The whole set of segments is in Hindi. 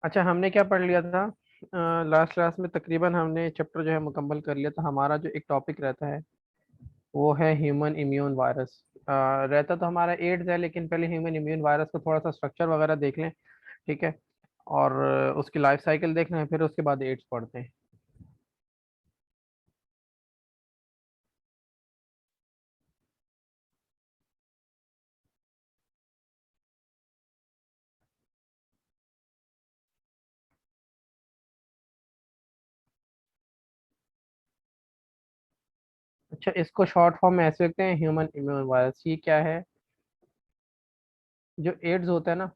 अच्छा, हमने क्या पढ़ लिया था लास्ट क्लास में? तकरीबन हमने चैप्टर जो है मुकम्मल कर लिया था। हमारा जो एक टॉपिक रहता है वो है ह्यूमन इम्यून वायरस। रहता तो हमारा एड्स है, लेकिन पहले ह्यूमन इम्यून वायरस को थोड़ा सा स्ट्रक्चर वगैरह देख लें। ठीक है। और उसकी लाइफ साइकिल देख लें, फिर उसके बाद एड्स पढ़ते हैं। अच्छा, इसको शॉर्ट फॉर्म में ऐसे लिखते हैं, ह्यूमन इम्यून वायरस। ये क्या है? जो एड्स होता है ना,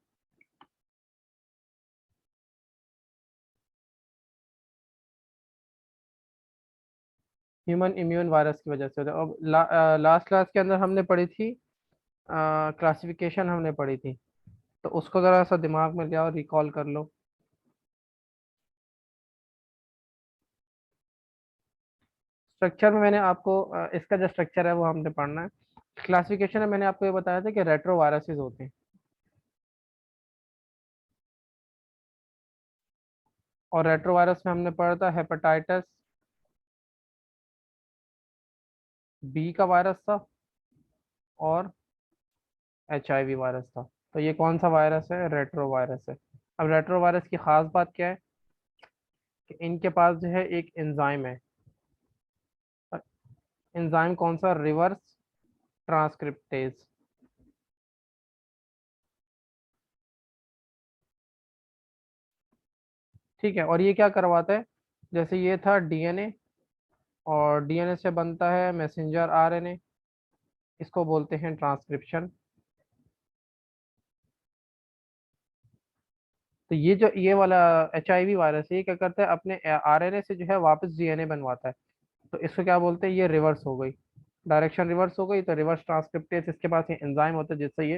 ह्यूमन इम्यून वायरस की वजह से होता है। अब लास्ट क्लास के अंदर हमने पढ़ी थी, क्लासिफिकेशन हमने पढ़ी थी। तो उसको ज़रा सा दिमाग में ले आओ, रिकॉल कर लो। स्ट्रक्चर में मैंने आपको इसका जो स्ट्रक्चर है वो हमने पढ़ना है। क्लासिफिकेशन में मैंने आपको ये बताया था कि रेट्रो वायरसेस होते हैं। और रेट्रो वायरस में हमने पढ़ा था हेपेटाइटिस बी का वायरस था, और HIV वायरस था। तो ये कौन सा वायरस है? रेट्रो वायरस है। अब रेट्रो वायरस की खास बात क्या है कि इनके पास जो है एक एंजाइम है। एंजाइम कौन सा? Reverse transcriptase. ठीक है। और ये क्या करवाता है? जैसे ये था DNA, और DNA से बनता है मैसेंजर RNA। इसको बोलते हैं ट्रांसक्रिप्शन। तो ये जो ये वाला HIV वायरस है, ये क्या करता है? अपने RNA से जो है वापस DNA बनवाता है। तो इसको क्या बोलते हैं? ये रिवर्स हो गई, डायरेक्शन रिवर्स हो गई। तो रिवर्स ट्रांसक्रिप्टेज, इसके पास ये एंजाइम होता है जिससे ये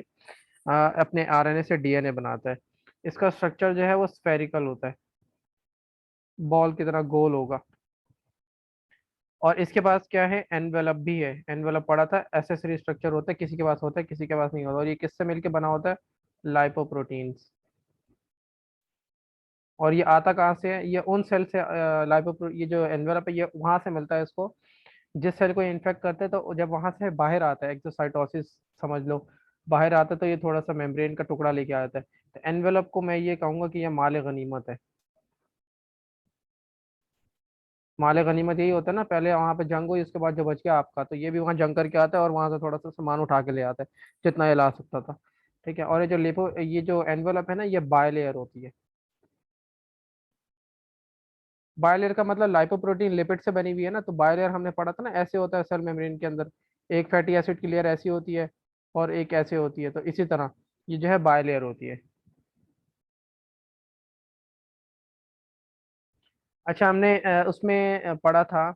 अपने RNA से DNA बनाता है। इसका स्ट्रक्चर जो है वो स्फेरिकल होता है, बॉल की तरह गोल होगा। और इसके पास क्या है? एनवेलप भी है। एनवेलप पड़ा था, एसेसरी स्ट्रक्चर होता है, किसी के पास होता है किसी के पास नहीं होता। और ये किससे मिलके बना होता है? लाइपोप्रोटीन्स। और ये आता कहाँ से है? ये उन सेल से लाइपोप्रो ये जो एनवेलप है ये वहां से मिलता है इसको। जिस सेल को इन्फेक्ट करते हैं, तो जब वहां से बाहर आता है, एक्सोसाइटोसिस समझ लो, बाहर आता है, तो ये थोड़ा सा मेम्ब्रेन का टुकड़ा लेके आता है। तो एनवेलप को मैं ये कहूंगा कि ये माल गनीमत है। माल गनीमत यही होता है ना, पहले वहां पे जंग हुई, उसके बाद जो बच गया आपका, तो ये भी वहां जंग करके आता है और वहां से थोड़ा सा सामान उठा के ले आता है, जितना ये ला सकता था। ठीक है। और ये जो एनवेलप है ना, ये बायलेयर होती है। बायलेयर का मतलब लाइपोप्रोटीन लिपिड से बनी हुई है ना, तो बायलेयर हमने पढ़ा था ना, ऐसे होता है सेल मेम्ब्रेन के अंदर। एक फैटी एसिड की लेयर ऐसी होती है, और एक ऐसे होती है। तो इसी तरह ये जो है बायलेयर होती है। अच्छा, हमने उसमें पढ़ा था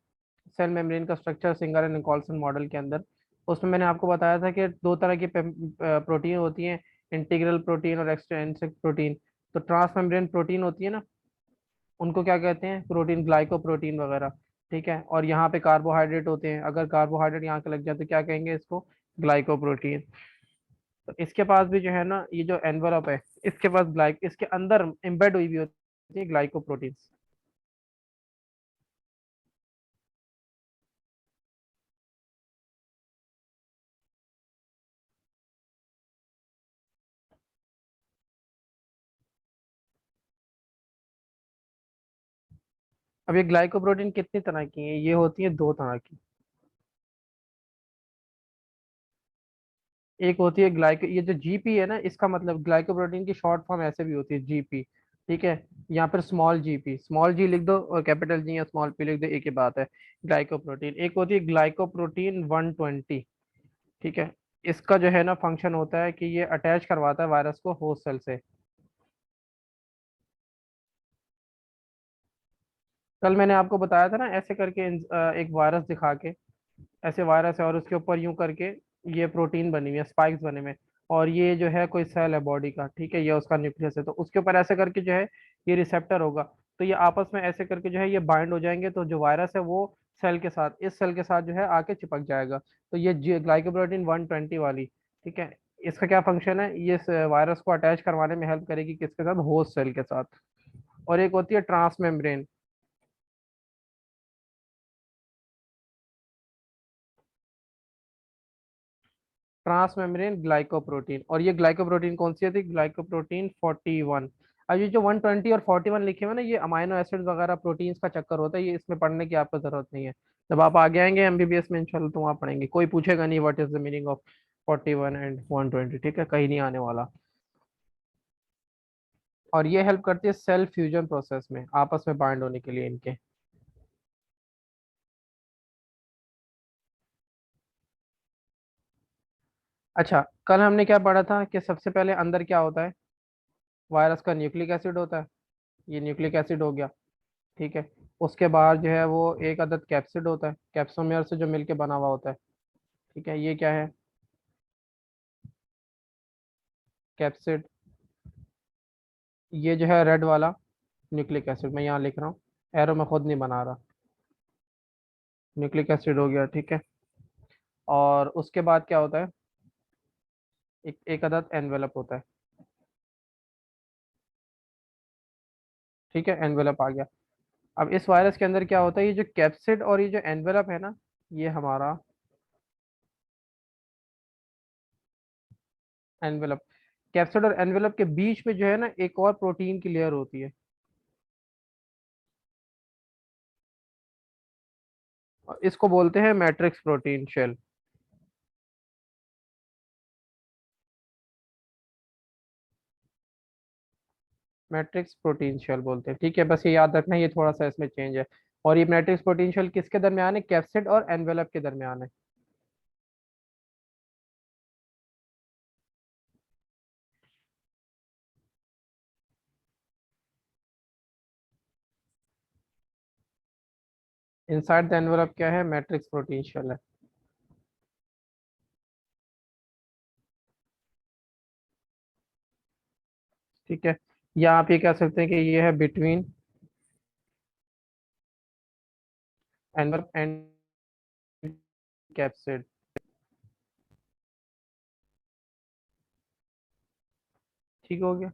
सेल मेम्ब्रेन का structure singer and Nicholson model के अंदर। उसमें मैंने आपको बताया था कि दो तरह की प्रोटीन होती हैं, इंटीग्रल प्रोटीन और एक्सट्रिंसिक प्रोटीन। तो ट्रांस मेम्ब्रेन प्रोटीन होती है ना, उनको क्या कहते हैं? प्रोटीन, ग्लाइकोप्रोटीन वगैरह। ठीक है। और यहाँ पे कार्बोहाइड्रेट होते हैं, अगर कार्बोहाइड्रेट यहाँ के लग जाए तो क्या कहेंगे इसको? ग्लाइकोप्रोटीन। तो इसके पास भी जो है ना, ये जो एनवलप है, इसके पास इसके अंदर एम्बेड हुई भी होती है ग्लाइकोप्रोटीन। अब ये ग्लाइकोप्रोटीन कितनी तरह की है? ये होती है दो तरह की। एक होती है ग्लाइको, ये जो GP है ना, इसका मतलब ग्लाइकोप्रोटीन की शॉर्ट फॉर्म ऐसे भी होती है, GP। ठीक है। यहाँ पर स्मॉल GP, स्मॉल जी लिख दो और कैपिटल G या स्मॉल P लिख दो, एक ही बात है। ग्लाइकोप्रोटीन। एक होती है ग्लाइकोप्रोटीन 120। ठीक है। इसका जो है ना फंक्शन होता है कि ये अटैच करवाता है वायरस को होस्ट सेल से। कल मैंने आपको बताया था ना, ऐसे करके एक वायरस दिखा के, ऐसे वायरस है और उसके ऊपर यूं करके ये प्रोटीन बनी हुई है, स्पाइक्स बने हुए हैं। और ये जो है कोई सेल है बॉडी का, ठीक है, ये उसका न्यूक्लियस है, तो उसके ऊपर ऐसे करके जो है ये रिसेप्टर होगा। तो ये आपस में ऐसे करके जो है ये बाइंड हो जाएंगे, तो जो वायरस है वो सेल के साथ, इस सेल के साथ जो है आके चिपक जाएगा। तो ये ग्लाइकोप्रोटीन 120 वाली, ठीक है, इसका क्या फंक्शन है? ये वायरस को अटैच करवाने में हेल्प करेगी किसके साथ? होस्ट सेल के साथ। और एक होती है ट्रांसमेम्ब्रेन। ट्रांसमेम्ब्रेन ग्लाइकोप्रोटीन, और ये ग्लाइकोप्रोटीन कौन सी होती है? ग्लाइकोप्रोटीन 41। अब ये जो 120 और 41 लिखे हुए ना, ये अमाइनो एसिड वगैरह प्रोटीन्स का चक्कर होता है, ये इसमें पढ़ने की आपको जरूरत नहीं है। जब आप आगे आएंगे एमबीबीएस में इंशाल्लाह तो वहाँ पढ़ेंगे, कोई पूछेगा नहीं what is the meaning of 41 and 120, ठीक है, कहीं नहीं आने वाला। और ये हेल्प करती है सेल फ्यूजन प्रोसेस में, आपस में बाइंड होने के लिए इनके। अच्छा, कल हमने क्या पढ़ा था कि सबसे पहले अंदर क्या होता है? वायरस का न्यूक्लिक एसिड होता है, ये न्यूक्लिक एसिड हो गया, ठीक है। उसके बाद जो है वो एक अदद कैप्सिड होता है, कैप्सोमेयर से जो मिलके बना हुआ होता है, ठीक है। ये क्या है? कैप्सिड। ये जो है रेड वाला न्यूक्लिक एसिड, मैं यहाँ लिख रहा हूँ, एरो मैं खुद नहीं बना रहा। न्यूक्लिक एसिड हो गया, ठीक है। और उसके बाद क्या होता है? एक अदद एनवेलप होता है, ठीक है, एनवेलप आ गया। अब इस वायरस के अंदर क्या होता है? ये जो कैप्सिड और ये जो एनवेलप है ना, ये हमारा एनवेलप। कैप्सिड और एनवेलप के बीच में जो है ना एक और प्रोटीन की लेयर होती है, और इसको बोलते हैं matrix protein shell. Matrix protein shell बोलते हैं, ठीक है, बस ये याद रखना, ये थोड़ा सा इसमें चेंज है। और ये मैट्रिक्स प्रोटीन शेल किसके दरमियान है? कैप्सिड और एनवेलप के दरमियान है। इनसाइड द एनवेलप क्या है? मैट्रिक्स प्रोटीन शेल है, ठीक है। या आप ये कह सकते हैं कि ये है बिटवीन एनवेलप एंड कैप्सिड, ठीक हो गया।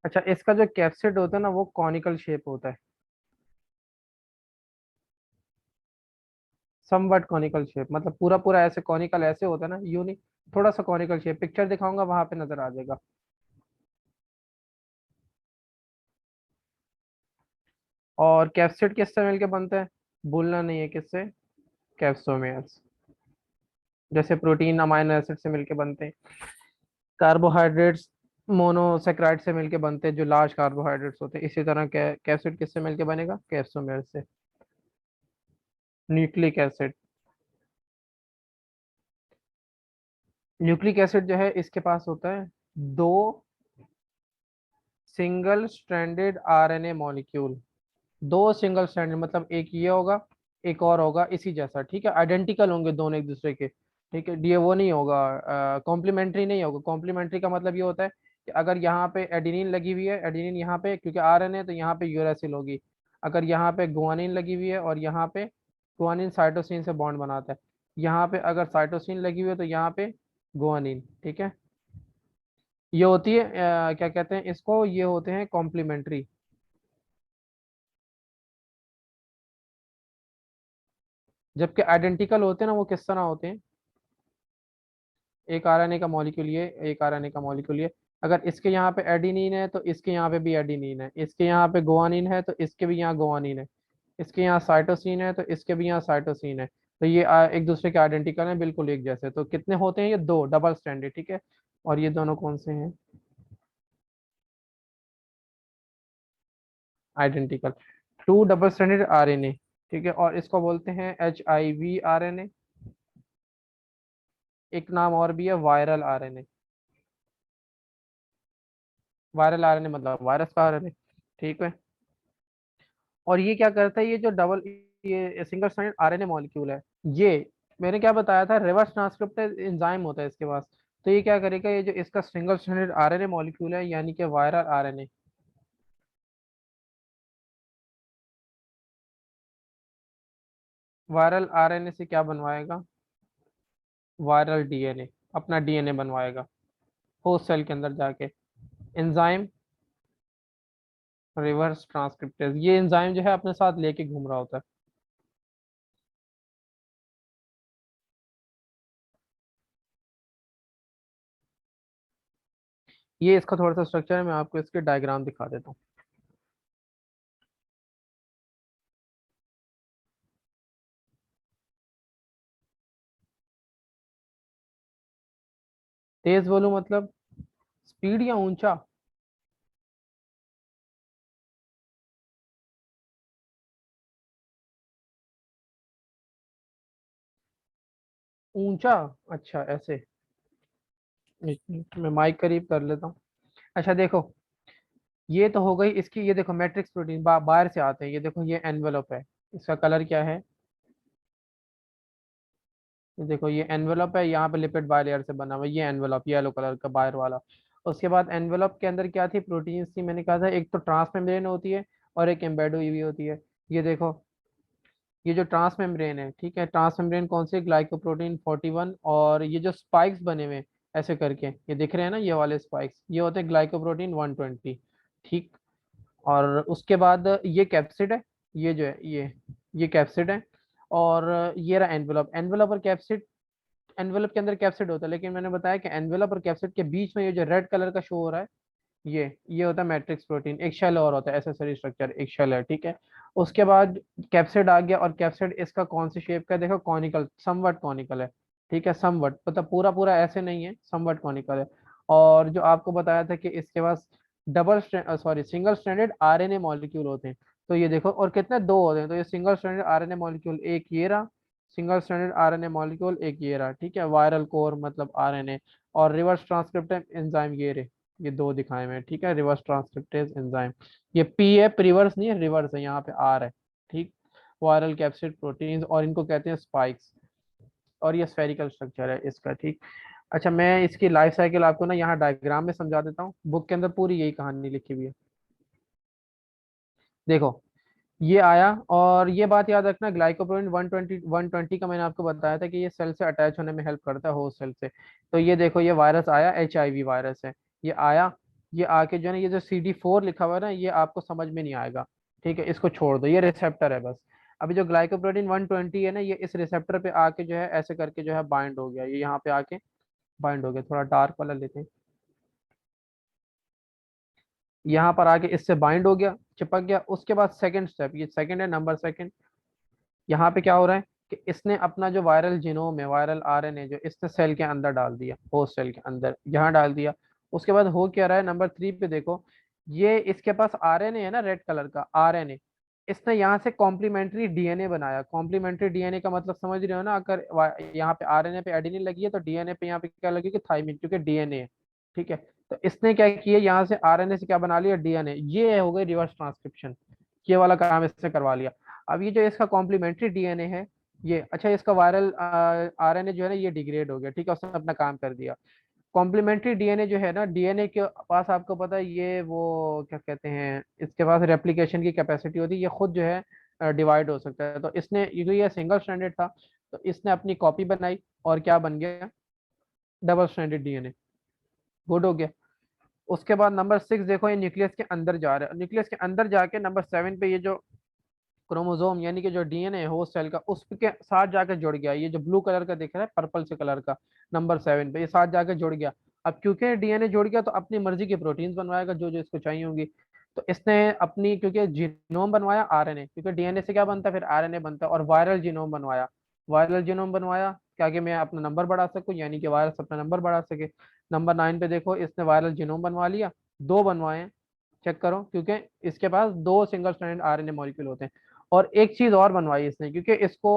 अच्छा, इसका जो कैप्सिड होता है ना वो कॉनिकल शेप होता है, समवट कॉनिकल शेप, मतलब पूरा पूरा ऐसे कॉनिकल ऐसे होता है ना, यूं नहीं, थोड़ा सा कॉनिकल शेप, पिक्चर दिखाऊंगा वहां पे नजर आ जाएगा। और कैप्सिड किससे मिलके बनते हैं? भूलना नहीं है किससे, कैप्सोमेयर्स। जैसे प्रोटीन अमाइनो एसिड से मिलके बनते हैं, कार्बोहाइड्रेट्स मोनोसेक्राइड से मिलके बनते हैं जो लार्ज कार्बोहाइड्रेट्स होते हैं, इसी तरह कैप्सिड किससे मिलके बनेगा? कैप्सोमेयर से। Nucleic acid. न्यूक्लिक एसिड जो है इसके पास होता है दो सिंगल स्ट्रैंडेड आरएनए मॉलिक्यूल। दो सिंगल स्ट्रैंडेड मतलब एक ये होगा, एक और होगा इसी जैसा, ठीक है, आइडेंटिकल होंगे दोनों एक दूसरे के, ठीक है। ये वो नहीं होगा, कॉम्प्लीमेंट्री नहीं होगा। कॉम्प्लीमेंट्री का मतलब ये होता है कि अगर यहाँ पे एडिनिन लगी हुई है, एडिनिन यहाँ पे क्योंकि आरएनए है तो यहाँ पे यूरासिल होगी। अगर यहाँ पे गुआनिन लगी हुई है और यहाँ पे गुआनिन साइटोसिन से बॉन्ड बनाता है, यहाँ पे अगर साइटोसिन लगी हुई है तो यहाँ पे गुआनिन, ठीक है। ये होती है क्या कहते हैं इसको, ये होते हैं कॉम्प्लीमेंट्री। जबकि आइडेंटिकल होते हैं ना वो किस तरह होते हैं? एक आरएनए का मॉलिक्यूल ये, एक आरएनए का मॉलिक्यूल ये। अगर इसके यहाँ पे एडिनिन है तो इसके यहाँ पे भी एडिनिन है, इसके यहाँ पे गुआनिन है तो इसके भी यहाँ गुआनिन है, इसके यहाँ साइटोसिन है तो इसके भी यहाँ साइटोसिन है। तो ये एक दूसरे के आइडेंटिकल हैं, बिल्कुल एक जैसे। तो कितने होते हैं? ये दो, डबल स्टैंडर्ड, ठीक है। और ये दोनों कौन से हैं? Identical. Two double standard RNA, ठीक है, और इसको बोलते हैं HIV आरएनए। एक नाम और भी है वायरल आरएनए। वायरल आरएनए मतलब वायरस का आरएनए, ठीक है। और ये क्या करता है? ये जो डबल, ये सिंगल स्ट्रैंडेड आरएनए मॉलिक्यूल है, ये मैंने क्या बताया था, रिवर्स ट्रांसक्रिप्टेज एंजाइम होता है इसके पास। तो ये क्या करेगा? ये जो इसका सिंगल स्ट्रैंडेड आरएनए मॉलिक्यूल है यानी कि वायरल आरएनए, वायरल आरएनए से क्या बनवाएगा? वायरल डीएनए, अपना डीएनए बनवाएगा होस्ट सेल के अंदर जाके। एंजाइम रिवर्स ट्रांसक्रिप्टेज, ये एंजाइम जो है अपने साथ लेके घूम रहा होता है। ये इसका थोड़ा सा स्ट्रक्चर है, मैं आपको इसके डायग्राम दिखा देता हूँ। तेज बोलूं मतलब स्पीड या ऊंचा? ऊंचा, अच्छा ऐसे। एक मिनट, मैं माइक करीब कर लेता हूँ। अच्छा देखो, ये तो हो गई इसकी, ये देखो मैट्रिक्स प्रोटीन बाहर से आते हैं, ये देखो ये एनवेलप है। इसका कलर क्या है? ये देखो ये एनवेलप है, यहाँ पे लिपिड बायलेयर से बना हुआ है, ये एनवेलप येलो कलर का बाहर वाला। उसके बाद एनवेलप के अंदर क्या थी, प्रोटीन्स थी, मैंने कहा था एक तो ट्रांसमेम्ब्रेन होती है और एक एम्बेड हुई हुई होती है। ये देखो, ये जो ट्रांसमेम्ब्रेन है, ठीक है, ट्रांसमेम्ब्रेन कौन से, ग्लाइकोप्रोटीन 41, और ये जो स्पाइक्स बने हुए हैं ऐसे करके, ये दिख रहे हैं ना, ये वाले स्पाइक्स, ये होते हैं ग्लाइकोप्रोटीन 120। ठीक। और उसके बाद ये कैप्सिड है, ये जो है ये कैप्सिड है। और ये रहा एनवेलप, एनवेलप और कैप्सिड। एनवेलप के अंदर कैप्सिड होता है, लेकिन मैंने बताया कि एनवेलप और कैप्सिड के बीच में ये जो रेड कलर का शो हो रहा है, ये होता है मैट्रिक्स प्रोटीन। एक शेल और होता है एसेसरी स्ट्रक्चर, एक शेल है, ठीक है। उसके बाद कैप्सिड आ गया, और कैप्सिड इसका कौन सी शेप का है, देखो कॉनिकल, समवट कॉनिकल है। ठीक है, समवट मतलब पूरा पूरा ऐसे नहीं है, समवट कॉनिकल है। और जो आपको बताया था कि इसके पास double sorry single stranded RNA molecule होते हैं। तो ये देखो, और कितने, दो होते हैं, तो ये सिंगल स्ट्रैंडेड आरएनए मॉलिक्यूल एक ये रहा, सिंगल स्ट्रैंडेड आरएनए मॉलिक्यूल एक ये रहा, ठीक है, वायरल कोर मतलब आरएनए। और रिवर्स ट्रांसक्रिप्टिव एंजाइम ये रहे, ये दो दिखाए हुए हैं, ठीक है, रिवर्स ट्रांसक्रिप्टेज एंजाइम। ये पी है, रिवर्स नहीं है, रिवर्स है, यहाँ पे आर है। ठीक। वायरल कैप्सिड प्रोटीन्स, और इनको कहते हैं स्पाइक्स। और ये स्फेरिकल स्ट्रक्चर है इसका, ठीक। अच्छा, मैं इसकी लाइफ साइकिल आपको ना यहाँ डायग्राम में समझा देता हूँ, बुक के अंदर पूरी यही कहानी लिखी हुई है। देखो, ये आया, और ये बात याद रखना, ग्लाइकोप्रोटीन 120 का मैंने आपको बताया था कि ये सेल से अटैच होने में हेल्प करता है, होस्ट सेल से। तो ये देखो, ये वायरस आया, HIV वायरस है। ये आया, ये आके जो है ना, ये जो CD4 लिखा हुआ है ना, ये आपको समझ में नहीं आएगा। ठीक है, इसको छोड़ दो, ये रिसेप्टर है बस। अभी जो ग्लाइकोप्रोटीन 120 है ना, ये इस रिसेप्टर पे आके जो है ऐसे करके जो है बाइंड हो गया, ये यहाँ पे आके बाइंड हो गया। थोड़ा डार्क वाला लेते हैं, यहाँ पर आके इससे बाइंड हो गया, चिपक गया। उसके बाद सेकंड स्टेप, ये सेकंड है, नंबर सेकंड। यहाँ पे क्या हो रहा है कि इसने अपना जो वायरल जीनोम है, वायरल RNA जो इसने सेल के अंदर डाल दिया, होस्ट सेल के अंदर यहाँ डाल दिया। उसके बाद हो क्या रहा है, नंबर 3 पे देखो, ये इसके पास RNA है ना, रेड कलर का RNA। इसने यहाँ से कॉम्प्लीमेंट्री DNA बनाया। कॉम्प्लीमेंट्री DNA का मतलब समझ रहे हो ना, अगर यहाँ पे RNA पे एडेनिन लगी है तो DNA पे यहाँ पे क्या लगेगी, थाइमिन, क्योंकि DNA है। ठीक है। तो इसने क्या किया, यहाँ से RNA से क्या बना लिया, DNA। ये हो गई रिवर्स ट्रांसक्रिप्शन, ये वाला काम इसने करवा लिया। अब ये जो इसका कॉम्प्लीमेंट्री DNA है, ये अच्छा, इसका वायरल RNA जो है ना, ये डिग्रेड हो गया, ठीक है, उसने अपना काम कर दिया। कॉम्प्लीमेंट्री DNA जो है ना, DNA के पास आपको पता है, ये वो क्या कहते हैं, इसके पास रेप्लिकेशन की कैपेसिटी होती है, ये खुद जो है डिवाइड हो सकता है। तो इसने ये सिंगल स्ट्रैंडेड था, तो इसने अपनी कॉपी बनाई, और क्या बन गया, डबल स्ट्रैंडेड DNA। गुड हो गया। उसके बाद नंबर 6 देखो, ये न्यूक्लियस के अंदर जा रहा है, न्यूक्लियस के अंदर जाके नंबर 7 पे ये जो क्रोमोसोम यानी कि जो DNA है होस्ट सेल का, उसके साथ जाकर जुड़ गया, ये जो ब्लू कलर का दिख रहा है, पर्पल से कलर का, नंबर 7 पे ये साथ जाकर जुड़ गया। अब क्योंकि DNA जुड़ गया, तो अपनी मर्जी की प्रोटीन्स बनवाएगा जो जो इसको चाहिए होंगी। तो इसने अपनी, क्योंकि जीनोम बनवाया RNA, क्योंकि DNA से क्या बनता है, फिर RNA बनता है, और वायरल जीनोम बनवाया। वायरल जीनोम बनवाया क्या, कि मैं अपना नंबर बढ़ा सकूं, यानी कि वायरस अपना नंबर बढ़ा सके। नंबर 9 पे देखो, इसने वायरल जीनोम बनवा लिया, दो बनवाए हैं, चेक करो, क्योंकि इसके पास दो सिंगल स्ट्रैंडेड RNA मॉलिक्यूल होते हैं। और एक चीज और बनवाई इसने, क्योंकि इसको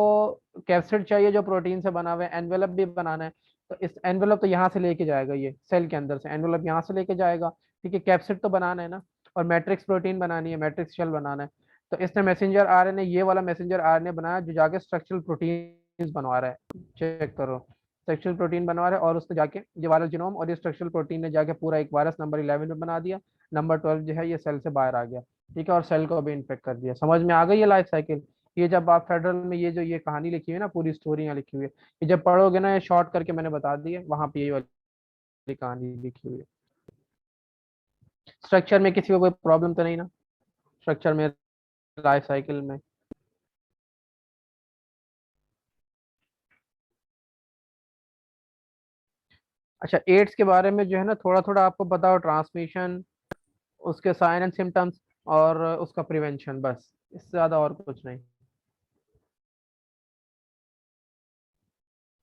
कैप्सिड चाहिए जो प्रोटीन से बना हुआ है, एनवेलप भी बनाना है। तो इस एनवेलप तो यहाँ से लेके जाएगा, ये सेल के अंदर से एनवेलप यहाँ से लेके जाएगा। ठीक है, कैप्सिड तो बनाना है ना, और मैट्रिक्स प्रोटीन बनानी है, मैट्रिक्स शेल बनाना है। तो इसने मैसेंजर RNA, ये वाला मैसेंजर RNA बनाया, जो जाके स्ट्रक्चरल प्रोटीन बनवा रहा है। चेक करो, स्ट्रक्चरल प्रोटीन बनवा रहा है, और उसने जाके ये वायरल जीनोम और ये स्ट्रक्चरल प्रोटीन ने जाके पूरा एक वायरस नंबर 11 में बना दिया। नंबर 12 जो है ये सेल से बाहर आ गया। ठीक है, और सेल को भी इन्फेक्ट कर दिया। समझ में आ गई ये लाइफ साइकिल? ये जब आप फेडरल में ये जो ये कहानी लिखी हुई है ना, पूरी स्टोरी यहाँ लिखी हुई है, ये जब पढ़ोगे ना, ये शॉर्ट करके मैंने बता दी है, वहां पे ये वाली कहानी लिखी हुई है। स्ट्रक्चर में किसी को कोई प्रॉब्लम तो नहीं ना? स्ट्रक्चर में, लाइफ साइकिल में। अच्छा, एड्स के बारे में जो है ना थोड़ा थोड़ा आपको बताओ, ट्रांसमिशन, उसके साइन एंड सिम्टम्स, और उसका प्रिवेंशन, बस इससे ज़्यादा और कुछ नहीं।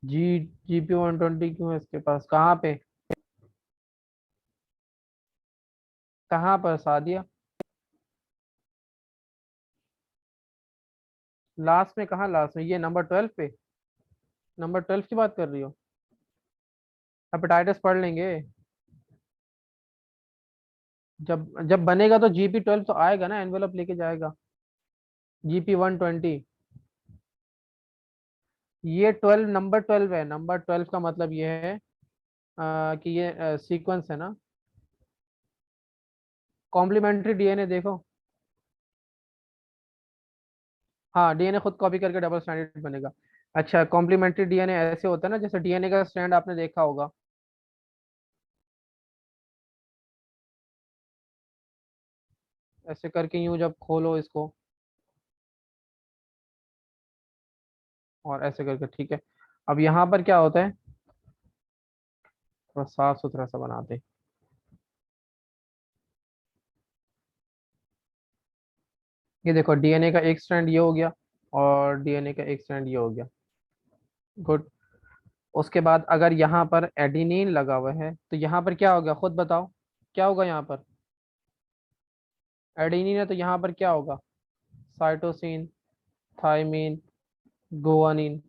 जी, GP120 क्यों है इसके पास, कहाँ पे, कहाँ पर सादिया, लास्ट में, कहाँ लास्ट में, ये नंबर 12 पे, नंबर 12 की बात कर रही हो? हेपेटाइटिस पढ़ लेंगे, जब जब बनेगा तो GP12 तो आएगा ना, एनवेलप लेके जाएगा। GP120, ये 12, नंबर 12 है, नंबर 12 का मतलब ये है कि ये सीक्वेंस है ना। कॉम्प्लीमेंट्री डीएनए देखो। हाँ, डीएनए खुद कॉपी करके डबल स्ट्रैंडेड बनेगा। अच्छा, कॉम्प्लीमेंट्री डीएनए ऐसे होता है ना, जैसे डीएनए का स्ट्रैंड आपने देखा होगा, ऐसे करके यूं जब खोलो इसको, और ऐसे करके, ठीक है। अब यहाँ पर क्या होता है, थोड़ा साफ सुथरा सा बनाते हैं। ये देखो, डीएनए का एक स्ट्रैंड ये हो गया, और डीएनए का एक स्ट्रैंड ये हो गया। गुड। उसके बाद अगर यहाँ पर एडिनिन लगा हुआ है तो यहाँ पर क्या होगा, खुद बताओ, क्या होगा यहाँ पर? एडिनिन है तो यहाँ पर क्या होगा? Cytosine, thymine, guanine. तो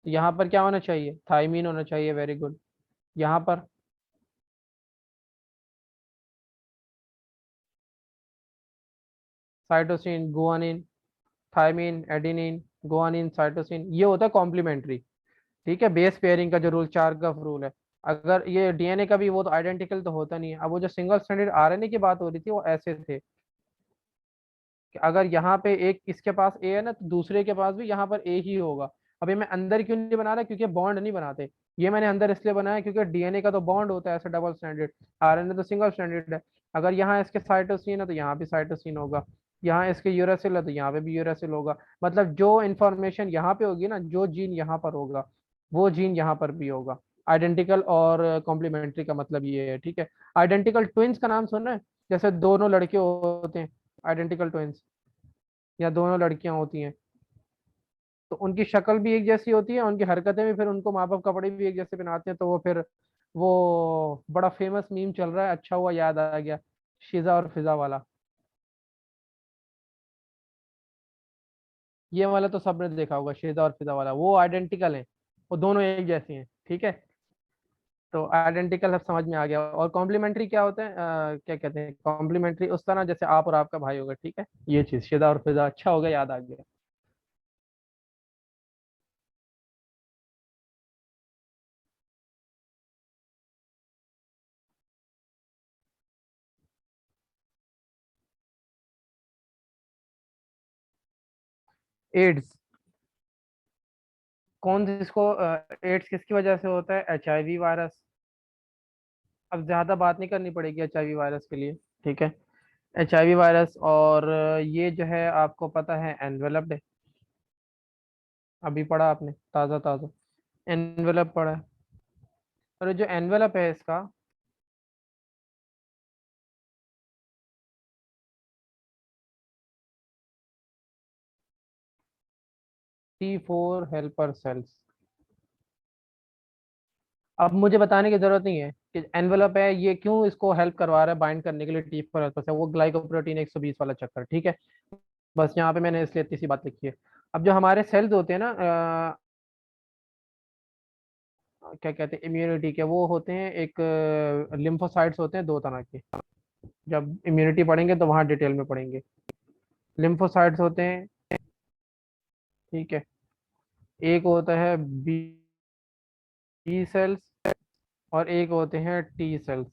यहाँ पर क्या होना चाहिए? थाइमीन होना चाहिए, वेरी गुड। यहाँ पर cytosine, guanine, thymine, adenine, guanine, cytosine, ये होता है कॉम्प्लीमेंट्री। ठीक है, बेस पेयरिंग का जो रूल, चारगफ रूल है। अगर ये डीएनए का भी, वो तो आइडेंटिकल तो होता नहीं है। अब वो जो सिंगल स्ट्रैंडेड आरएनए की बात हो रही थी, वो ऐसे थे कि अगर यहाँ पे एक, इसके पास ए है ना, तो दूसरे के पास भी यहाँ पर ए ही होगा। अब ये मैं अंदर क्यों नहीं बना रहा, क्योंकि बॉन्ड नहीं बनाते। ये मैंने अंदर इसलिए बनाया क्योंकि डीएनए का तो बॉन्ड होता है ऐसे डबल स्टैंडर्ड, आरएनए तो सिंगल स्टैंडर्ड है। अगर यहाँ इसके साइटोसिन है तो यहाँ भी साइटोसिन होगा, यहाँ इसके यूरासिल है तो यहाँ पे भी यूरासिल होगा। मतलब जो इन्फॉर्मेशन यहाँ पे होगी ना, जो जीन यहाँ पर होगा, वो जीन यहाँ पर भी होगा। आइडेंटिकल और कॉम्प्लीमेंट्री का मतलब ये है, ठीक है। आइडेंटिकल ट्विंस का नाम सुना है? जैसे दोनों लड़के होते हैं, आइडेंटिकल ट्विंस, या दोनों लड़कियां होती हैं, तो उनकी शक्ल भी एक जैसी होती है, उनकी हरकतें भी, फिर उनको माँ बाप कपड़े भी एक जैसे पहनाते हैं, तो वो फिर वो बड़ा फेमस मीम चल रहा है, अच्छा हुआ याद आ गया, शिजा और फिजा वाला। ये वाला तो सबने देखा होगा, शिजा और फिजा वाला, वो आइडेंटिकल है, वो दोनों एक जैसी हैं, ठीक है। तो आइडेंटिकल अब समझ में आ गया। और कॉम्प्लीमेंट्री क्या होता है, क्या कहते हैं कॉम्प्लीमेंट्री, उस तरह जैसे आप और आपका भाई होगा, ठीक है, ये चीज शिजा और फिजा, अच्छा हो गया याद आ गया। एड्स, कौन जिसको एड्स किसकी वजह से होता है? HIV virus. अब ज्यादा बात नहीं करनी पड़ेगी HIV वायरस के लिए, ठीक है। HIV वायरस, और ये जो है आपको पता है एनवेलप्ड है, अभी पढ़ा आपने ताज़ा ताज़ा, एनवेलप पढ़ा है। और ये जो एनवेलप है इसका, T4 हेल्पर सेल्स। अब मुझे बताने की जरूरत नहीं है कि एनवेलप है, ये क्यों इसको हेल्प करवा रहा है बाइंड करने के लिए T4 हेल्पर सेल, वो ग्लाइकोप्रोटीन 120 वाला चक्कर, ठीक है। बस यहाँ पे मैंने इसलिए इतनी सी बात लिखी है। अब जो हमारे सेल्स होते हैं ना, क्या कहते हैं, इम्यूनिटी के, वो होते हैं एक, लिम्फोसाइट्स होते हैं दो तरह के। जब इम्यूनिटी पढ़ेंगे तो वहाँ डिटेल में पढ़ेंगे। लिम्फोसाइट्स होते हैं, ठीक है, एक होता है बी सेल्स, और एक होते हैं T सेल्स।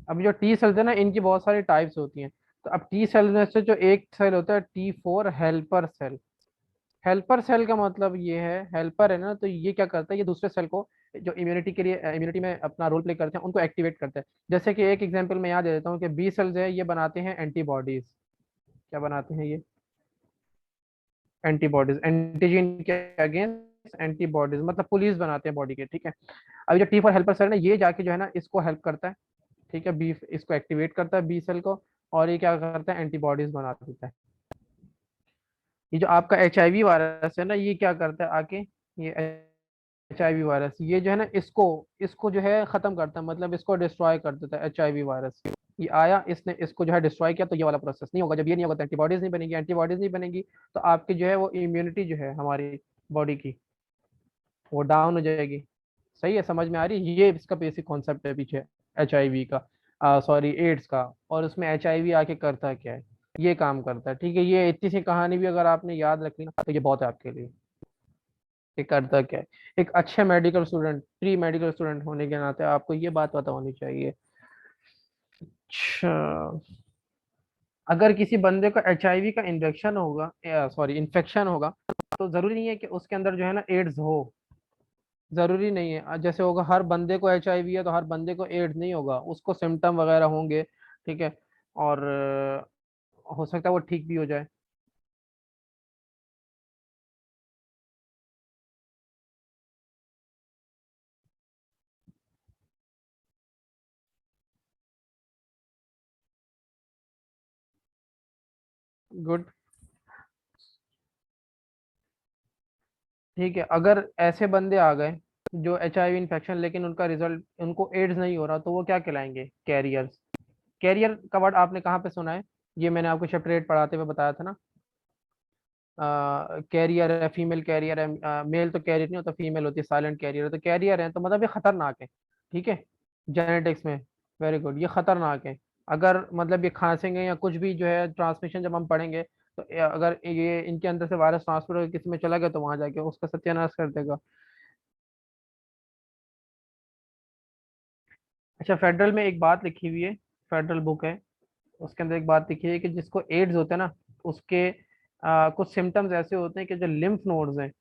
अब जो T सेल्स है ना, इनकी बहुत सारी टाइप्स होती हैं। तो अब T सेल में से जो एक सेल होता है T4 helper cell. Helper cell का मतलब ये है, हेल्पर है ना, तो ये क्या करता है, ये दूसरे सेल को, जो इम्यूनिटी के लिए, इम्यूनिटी में अपना रोल प्ले करते हैं, उनको एक्टिवेट करता है। जैसे कि एक एग्जांपल मैं याद दे देता हूँ कि बी सेल्स है, ये बनाते हैं एंटीबॉडीज, क्या बनाते हैं ये? एंटीबॉडीज, एंटीजन के अगेंस्ट एंटीबॉडीज, मतलब पुलिस बनाते हैं बॉडी के, ठीक है। अभी जो टी फॉर हेल्पर सेल है ना, ये जाके जो है ना इसको हेल्प करता है, ठीक है, बी इसको एक्टिवेट करता है बी सेल को, और ये क्या करता है, एंटीबॉडीज बना देता है। ये जो आपका HIV वायरस है ना, ये क्या करता है आके, ये HIV वायरस ये जो है ना, इसको इसको जो है खत्म करता है, मतलब इसको डिस्ट्रॉय कर देता है HIV वायरस। ये आया, इसने इसको जो है डिस्ट्रॉय किया, तो ये वाला प्रोसेस नहीं होगा। जब ये नहीं होगा तो एंटीबॉडीज नहीं बनेगी, एंटीबॉडीज नहीं बनेगी तो आपकी जो है वो इम्यूनिटी जो है हमारी बॉडी की, वो डाउन हो जाएगी। सही है, समझ में आ रही है? ये इसका बेसिक कॉन्सेप्ट है पीछे HIV का, सॉरी एड्स का। और उसमें HIV आके करता क्या है, ये काम करता है, ठीक है। ये इतनी सी कहानी भी अगर आपने याद रख ली ना, तो ये बहुत है आपके लिए। ये करता क्या है, एक अच्छे medical student, pre medical student होने के नाते आपको ये बात पता होनी चाहिए। अच्छा, अगर किसी बंदे को HIV का इन्फेक्शन होगा, सॉरी इन्फेक्शन होगा, तो जरूरी नहीं है कि उसके अंदर जो है ना एड्स हो। जरूरी नहीं है, जैसे होगा हर बंदे को HIV है तो हर बंदे को एड्स नहीं होगा, उसको सिम्टम वगैरह होंगे, ठीक है। और हो सकता है वो ठीक भी हो जाए। गुड, ठीक है। अगर ऐसे बंदे आ गए जो HIV इन्फेक्शन, लेकिन उनका रिजल्ट, उनको एड्स नहीं हो रहा, तो वो क्या कहलाएंगे, कैरियर्स। कैरियर का वर्ड आपने कहाँ पे सुना है? ये मैंने आपको सेपरेट पढ़ाते हुए बताया था ना। कैरियर है, फीमेल कैरियर है, मेल तो कैरियर नहीं होता, फीमेल होती है, साइलेंट कैरियर है। तो कैरियर है तो मतलब ये खतरनाक है, ठीक है, जेनेटिक्स में। वेरी गुड, ये खतरनाक है। अगर मतलब ये खांसेंगे या कुछ भी जो है ट्रांसमिशन जब हम पढ़ेंगे, तो अगर ये इनके अंदर से वायरस ट्रांसफर होकर किसी में चला गया तो वहां जाके उसका सत्यानाश कर देगा। अच्छा, फेडरल में एक बात लिखी हुई है, फेडरल बुक है, उसके अंदर एक बात लिखी है कि जिसको एड्स होता है ना, उसके कुछ सिम्टम्स ऐसे होते हैं कि जो लिम्फ नोड्स हैं,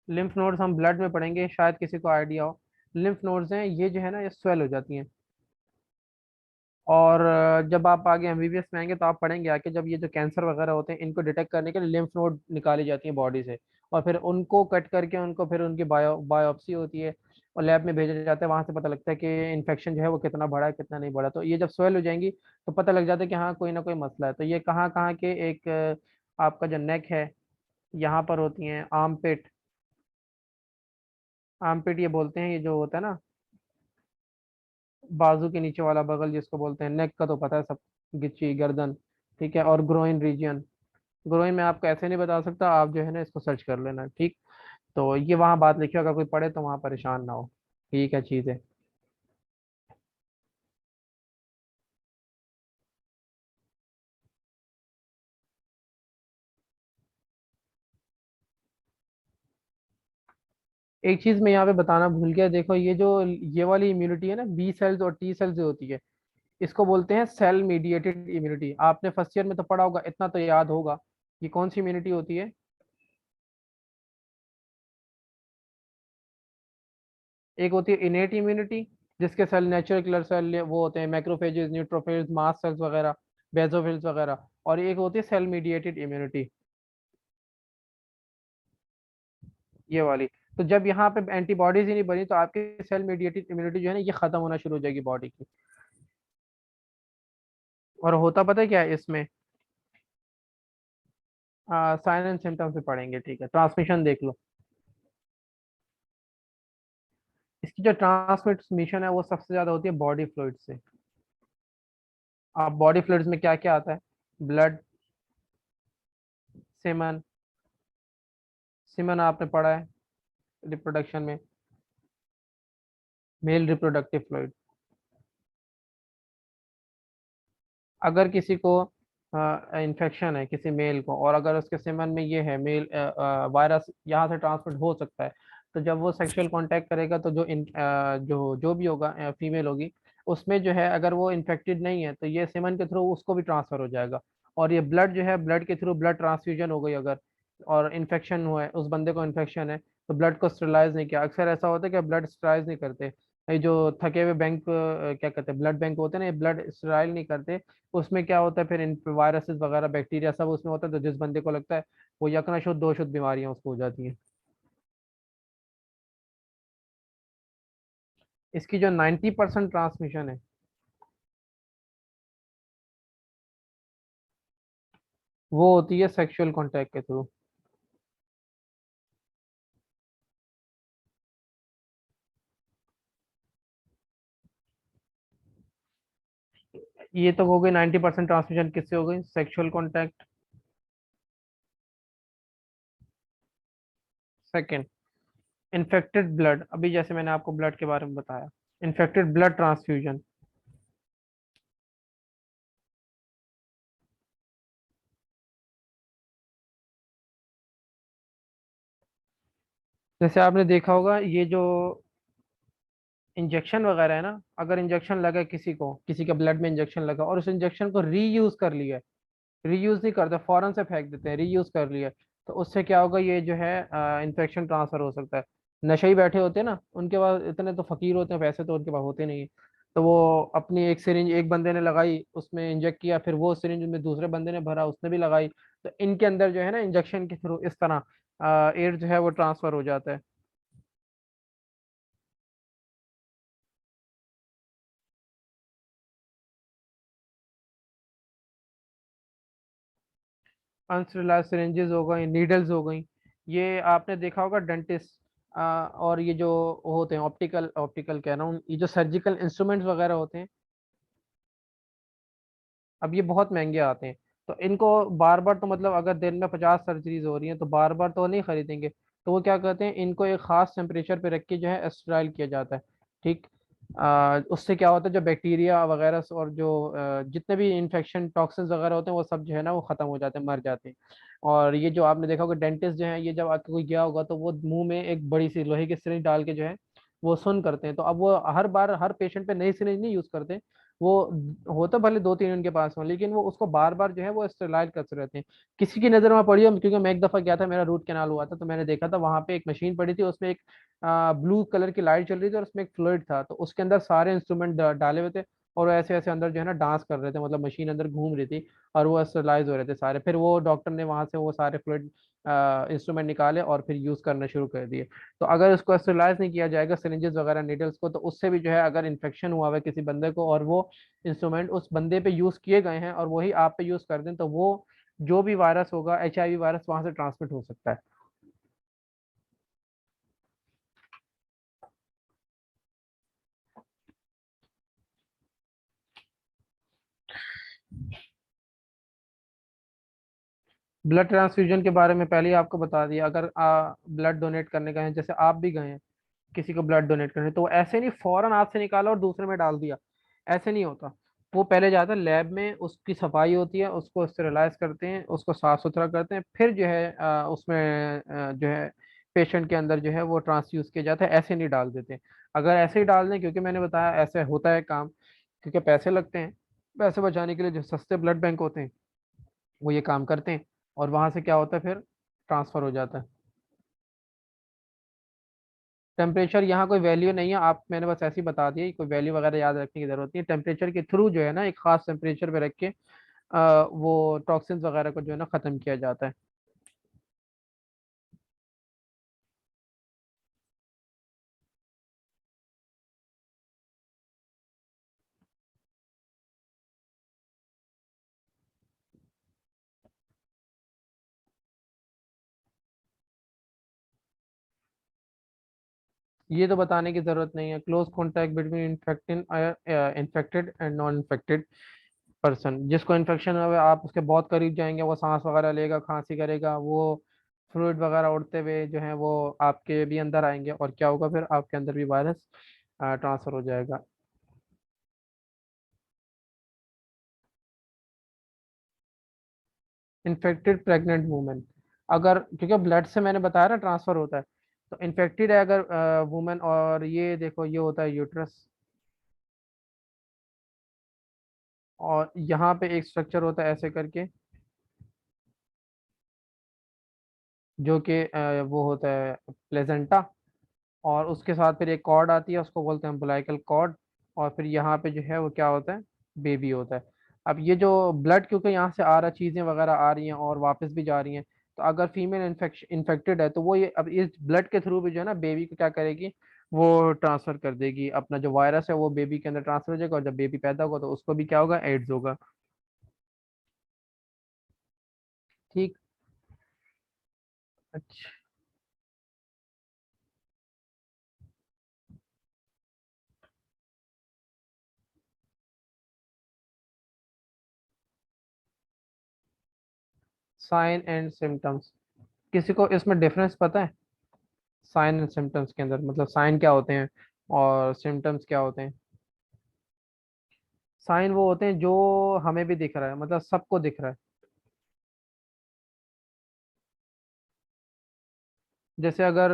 लिम्फ नोड्स हम ब्लड में पढ़ेंगे, शायद किसी को आइडिया हो। लिम्फ नोड्स हैं ये जो है ना, ये स्वेल हो जाती हैं। और जब आप आगे MBBS में आएंगे तो आप पढ़ेंगे आके, जब ये जो कैंसर वगैरह होते हैं इनको डिटेक्ट करने के लिए लिम्फ नोड निकाली जाती है बॉडी से, और फिर उनको कट करके उनको फिर उनकी बायोप्सी होती है, और लैब में भेजा जाता है। वहां से पता लगता है कि इन्फेक्शन जो है वो कितना बड़ा है कितना नहीं बड़ा। तो ये जब स्वेल हो जाएंगी तो पता लग जाता है कि हाँ कोई ना कोई मसला है। तो ये कहाँ कहाँ के, एक आपका जो नेक है, यहाँ पर होती हैं, आर्म पिट, आर्म पिट ये बोलते हैं, ये जो होता है ना बाजू के नीचे वाला बगल जिसको बोलते हैं, नेक का तो पता है सब, गिच्ची गर्दन, ठीक है। और ग्रोइन रीजन, ग्रोइन में आपको ऐसे नहीं बता सकता, आप जो है ना इसको सर्च कर लेना, ठीक। तो ये वहाँ बात लिखी है, अगर कोई पढ़े तो वहाँ परेशान ना हो, ये क्या चीज़ है। एक चीज़ मैं यहाँ पे बताना भूल गया, देखो ये जो ये वाली इम्यूनिटी है ना, बी सेल्स और T सेल्स जो होती है, इसको बोलते हैं सेल मीडिएटेड इम्यूनिटी। आपने फर्स्ट ईयर में तो पढ़ा होगा, इतना तो याद होगा। ये कौन सी इम्यूनिटी होती है? एक होती है इनेट इम्यूनिटी, जिसके सेल नेचुरल किलर सेल वो होते हैं, मैक्रोफेजेस, न्यूट्रोफिल्स, मास्ट सेल्स वगैरह, बेसोफिल्स वगैरह। और एक होती है सेल मीडिएटेड इम्यूनिटी, ये वाली। तो जब यहाँ पे एंटीबॉडीज ही नहीं बनी तो आपकी सेल मीडिएटेड इम्यूनिटी जो है ना, ये खत्म होना शुरू हो जाएगी बॉडी की। और होता पता है क्या है इसमें? साइन एंड सिम्टम्स से पढ़ेंगे, ठीक है। ट्रांसमिशन देख लो, इसकी जो ट्रांसमिशन है वो सबसे ज्यादा होती है बॉडी फ्लूइड से। आप बॉडी फ्लूइड्स में क्या क्या आता है? ब्लड, सीमन, सीमन आपने पढ़ा है रिप्रोडक्शन में, मेल रिप्रोडक्टिव फ्लूइड। अगर किसी को इन्फेक्शन है किसी मेल को, और अगर उसके सेमन में ये है मेल वायरस यहाँ से ट्रांसमिट हो सकता है, तो जब वो सेक्सुअल कांटेक्ट करेगा तो जो भी होगा, फीमेल होगी, उसमें जो है अगर वो इन्फेक्टेड नहीं है तो ये सेमन के थ्रू उसको भी ट्रांसफर हो जाएगा। और ये ब्लड जो है, ब्लड के थ्रू ब्लड ट्रांसफ्यूजन हो गई अगर, और इन्फेक्शन हुआ है, उस बंदे को इन्फेक्शन है, तो ब्लड को स्टरलाइज नहीं किया, अक्सर ऐसा होता है कि ब्लड स्टरलाइज नहीं करते, ये जो थके हुए बैंक क्या कहते हैं, ब्लड बैंक होते हैं ना, ये ब्लड स्टेराइल नहीं करते। उसमें क्या होता है फिर, इन वायरसेस वगैरह बैक्टीरिया सब उसमें होता है, तो जिस बंदे को लगता है वो यकना शुद्ध दो शुद्ध बीमारियां उसको हो जाती हैं। इसकी जो 90% ट्रांसमिशन है वो होती है सेक्सुअल कांटेक्ट के थ्रू। ये तो हो गई 90% ट्रांसमिशन, किससे हो गई, sexual contact. Second, infected blood, अभी जैसे मैंने आपको ब्लड के बारे में बताया, इन्फेक्टेड ब्लड ट्रांसफ्यूजन। जैसे आपने देखा होगा ये जो इंजेक्शन वगैरह है ना, अगर इंजेक्शन लगा किसी को, किसी के ब्लड में इंजेक्शन लगा और उस इंजेक्शन को रीयूज कर लिया, रीयूज नहीं करते, फौरन से फेंक देते हैं, रीयूज कर लिया, तो उससे क्या होगा, ये जो है इन्फेक्शन ट्रांसफर हो सकता है। नशे ही बैठे होते हैं ना, उनके पास इतने तो फकीर होते हैं, पैसे तो उनके पास होते नहीं है, तो वो अपनी एक सिरिंज एक बंदे ने लगाई, उसमें इंजेक्ट किया, फिर वो सिरिंज में दूसरे बंदे ने भरा, उसने भी लगाई, तो इनके अंदर जो है ना इंजेक्शन के थ्रू इस तरह एयर जो है वो ट्रांसफर हो जाता है। अनस्टेरिलाइज्ड सिरिंजेस हो गई, नीडल्स हो गई। ये आपने देखा होगा डेंटिस्ट और ये जो होते हैं ऑप्टिकल, ऑप्टिकल कह रहा हूँ, ये जो सर्जिकल इंस्ट्रूमेंट्स वगैरह होते हैं, अब ये बहुत महंगे आते हैं, तो इनको बार बार तो मतलब अगर दिन में 50 सर्जरीज हो रही हैं तो बार बार तो नहीं खरीदेंगे, तो वो क्या करते हैं, इनको एक खास टेम्परेचर पे रख के जो है स्टराइल किया जाता है। ठीक, उससे क्या होता है, जो बैक्टीरिया वगैरह और जो जितने भी इन्फेक्शन टॉक्सिन्स वगैरह होते हैं वो सब जो है ना वो खत्म हो जाते हैं, मर जाते हैं। और ये जो आपने देखा होगा डेंटिस्ट जो है, ये जब आपको कोई गया होगा तो वो मुंह में एक बड़ी सी लोहे की सिरिंज डाल के जो है वो सुन करते हैं, तो अब वो हर बार हर पेशेंट पे नई सिरिंज नहीं यूज करते, वो होता भले दो तीन उनके पास हो, लेकिन वो उसको बार बार जो है वो स्टेरलाइज करते रहते हैं। किसी की नजर में पड़ी हो, क्योंकि मैं एक दफा गया था, मेरा रूट कैनाल हुआ था, तो मैंने देखा था वहां पे एक मशीन पड़ी थी, उसमें एक ब्लू कलर की लाइट चल रही थी और उसमें एक फ्लूइड था, तो उसके अंदर सारे इंस्ट्रूमेंट डाले हुए थे, और वो ऐसे ऐसे अंदर जो है ना डांस कर रहे थे, मतलब मशीन अंदर घूम रही थी, और वो स्टेरलाइज हो रहे थे सारे, फिर वो डॉक्टर ने वहां से वो सारे फ्लूइड इंस्ट्रूमेंट निकाले और फिर यूज करना शुरू कर दिए। तो अगर इसको स्टेरलाइज नहीं किया जाएगा सिरिंजेस वगैरह निडल्स को, तो उससे भी जो है अगर इन्फेक्शन हुआ है किसी बंदे को और वो इंस्ट्रूमेंट उस बंदे पे यूज किए गए हैं और वही आप पे यूज कर दें, तो वो जो भी वायरस होगा, HIV वायरस, वहां से ट्रांसमिट हो सकता है। ब्लड ट्रांसफ्यूजन के बारे में पहले ही आपको बता दिया, अगर ब्लड डोनेट करने गए हैं, जैसे आप भी गए हैं किसी को ब्लड डोनेट करने, तो ऐसे नहीं फौरन हाथ से निकाला और दूसरे में डाल दिया, ऐसे नहीं होता। वो पहले जाता है लैब में, उसकी सफाई होती है, उसको स्टेरिलाइज करते हैं, उसको साफ सुथरा करते हैं, फिर जो है उसमें जो है पेशेंट के अंदर जो है वो ट्रांसफ्यूज किया जाता है, ऐसे नहीं डाल देते। अगर ऐसे ही डाल दें, क्योंकि मैंने बताया ऐसे होता है काम, क्योंकि पैसे लगते हैं, पैसे बचाने के लिए जो सस्ते ब्लड बैंक होते हैं वो ये काम करते हैं, और वहां से क्या होता है फिर ट्रांसफर हो जाता है। टेम्परेचर यहाँ कोई वैल्यू नहीं है, आप मैंने बस ऐसे ही बता दिया, कोई वैल्यू वगैरह याद रखने की जरूरत नहीं है, टेम्परेचर के थ्रू जो है ना एक खास टेम्परेचर पे रख के वो टॉक्सिन्स वगैरह को जो है ना खत्म किया जाता है। ये तो बताने की जरूरत नहीं है, close contact between infected infected and non infected person, जिसको इन्फेक्शन हुआ है आप उसके बहुत करीब जाएंगे, वो सांस वगैरह लेगा, खांसी करेगा, वो फ्लूइड वगैरह उड़ते हुए जो है वो आपके भी अंदर आएंगे, और क्या होगा फिर आपके अंदर भी वायरस ट्रांसफर हो जाएगा। इन्फेक्टेड प्रेग्नेंट वुमेन, अगर क्योंकि ब्लड से मैंने बताया ना ट्रांसफर होता है, तो इन्फेक्टेड है अगर वुमेन, और ये देखो ये होता है यूट्रस, और यहाँ पे एक स्ट्रक्चर होता है ऐसे करके, जो कि वो होता है प्लेजेंटा, और उसके साथ फिर एक कॉर्ड आती है, उसको बोलते हैं अम्बिलाइकल कॉर्ड। और फिर यहाँ पे जो है वो क्या होता है, बेबी होता है। अब ये जो ब्लड, क्योंकि यहाँ से आ रहा, चीज़ें वगैरह आ रही हैं और वापस भी जा रही हैं, तो अगर फीमेल इन्फेक्टेड है तो वो ये अब इस ब्लड के थ्रू भी जो है ना बेबी को क्या करेगी, वो ट्रांसफर कर देगी। अपना जो वायरस है वो बेबी के अंदर ट्रांसफर हो जाएगा, और जब बेबी पैदा होगा तो उसको भी क्या होगा, एड्स होगा। ठीक। अच्छा, साइन एंड सिम्टम्स, किसी को इसमें डिफरेंस पता है? साइन एंड सिम्टम्स के अंदर मतलब साइन क्या होते हैं और सिम्टम्स क्या होते हैं? साइन वो होते हैं जो हमें भी दिख रहा है, मतलब सबको दिख रहा है। जैसे अगर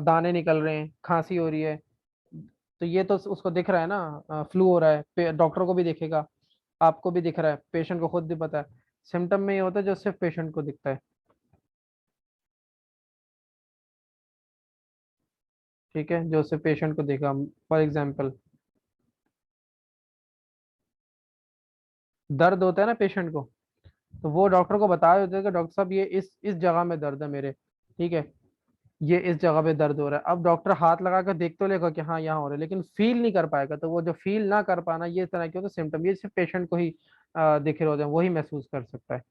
दाने निकल रहे हैं, खांसी हो रही है, तो ये तो उसको दिख रहा है ना, फ्लू हो रहा है, डॉक्टर को भी दिखेगा, आपको भी दिख रहा है, पेशेंट को खुद भी पता है। सिम्टम में ये होता है जो सिर्फ पेशेंट को दिखता है। ठीक है, जो सिर्फ पेशेंट को दिखा, फॉर एग्जाम्पल दर्द होता है ना पेशेंट को, तो वो डॉक्टर को बता देते हैं कि डॉक्टर साहब ये इस जगह में दर्द है मेरे। ठीक है, ये इस जगह पे दर्द हो रहा है। अब डॉक्टर हाथ लगा कर देख तो लेगा कि हाँ यहाँ हो रहा है, लेकिन फील नहीं कर पाएगा। तो वो जो फील ना कर पाना, ये तरह के होते सिम्टम, ये सिर्फ पेशेंट को ही दिख रहे होते हैं, वही महसूस कर सकता है।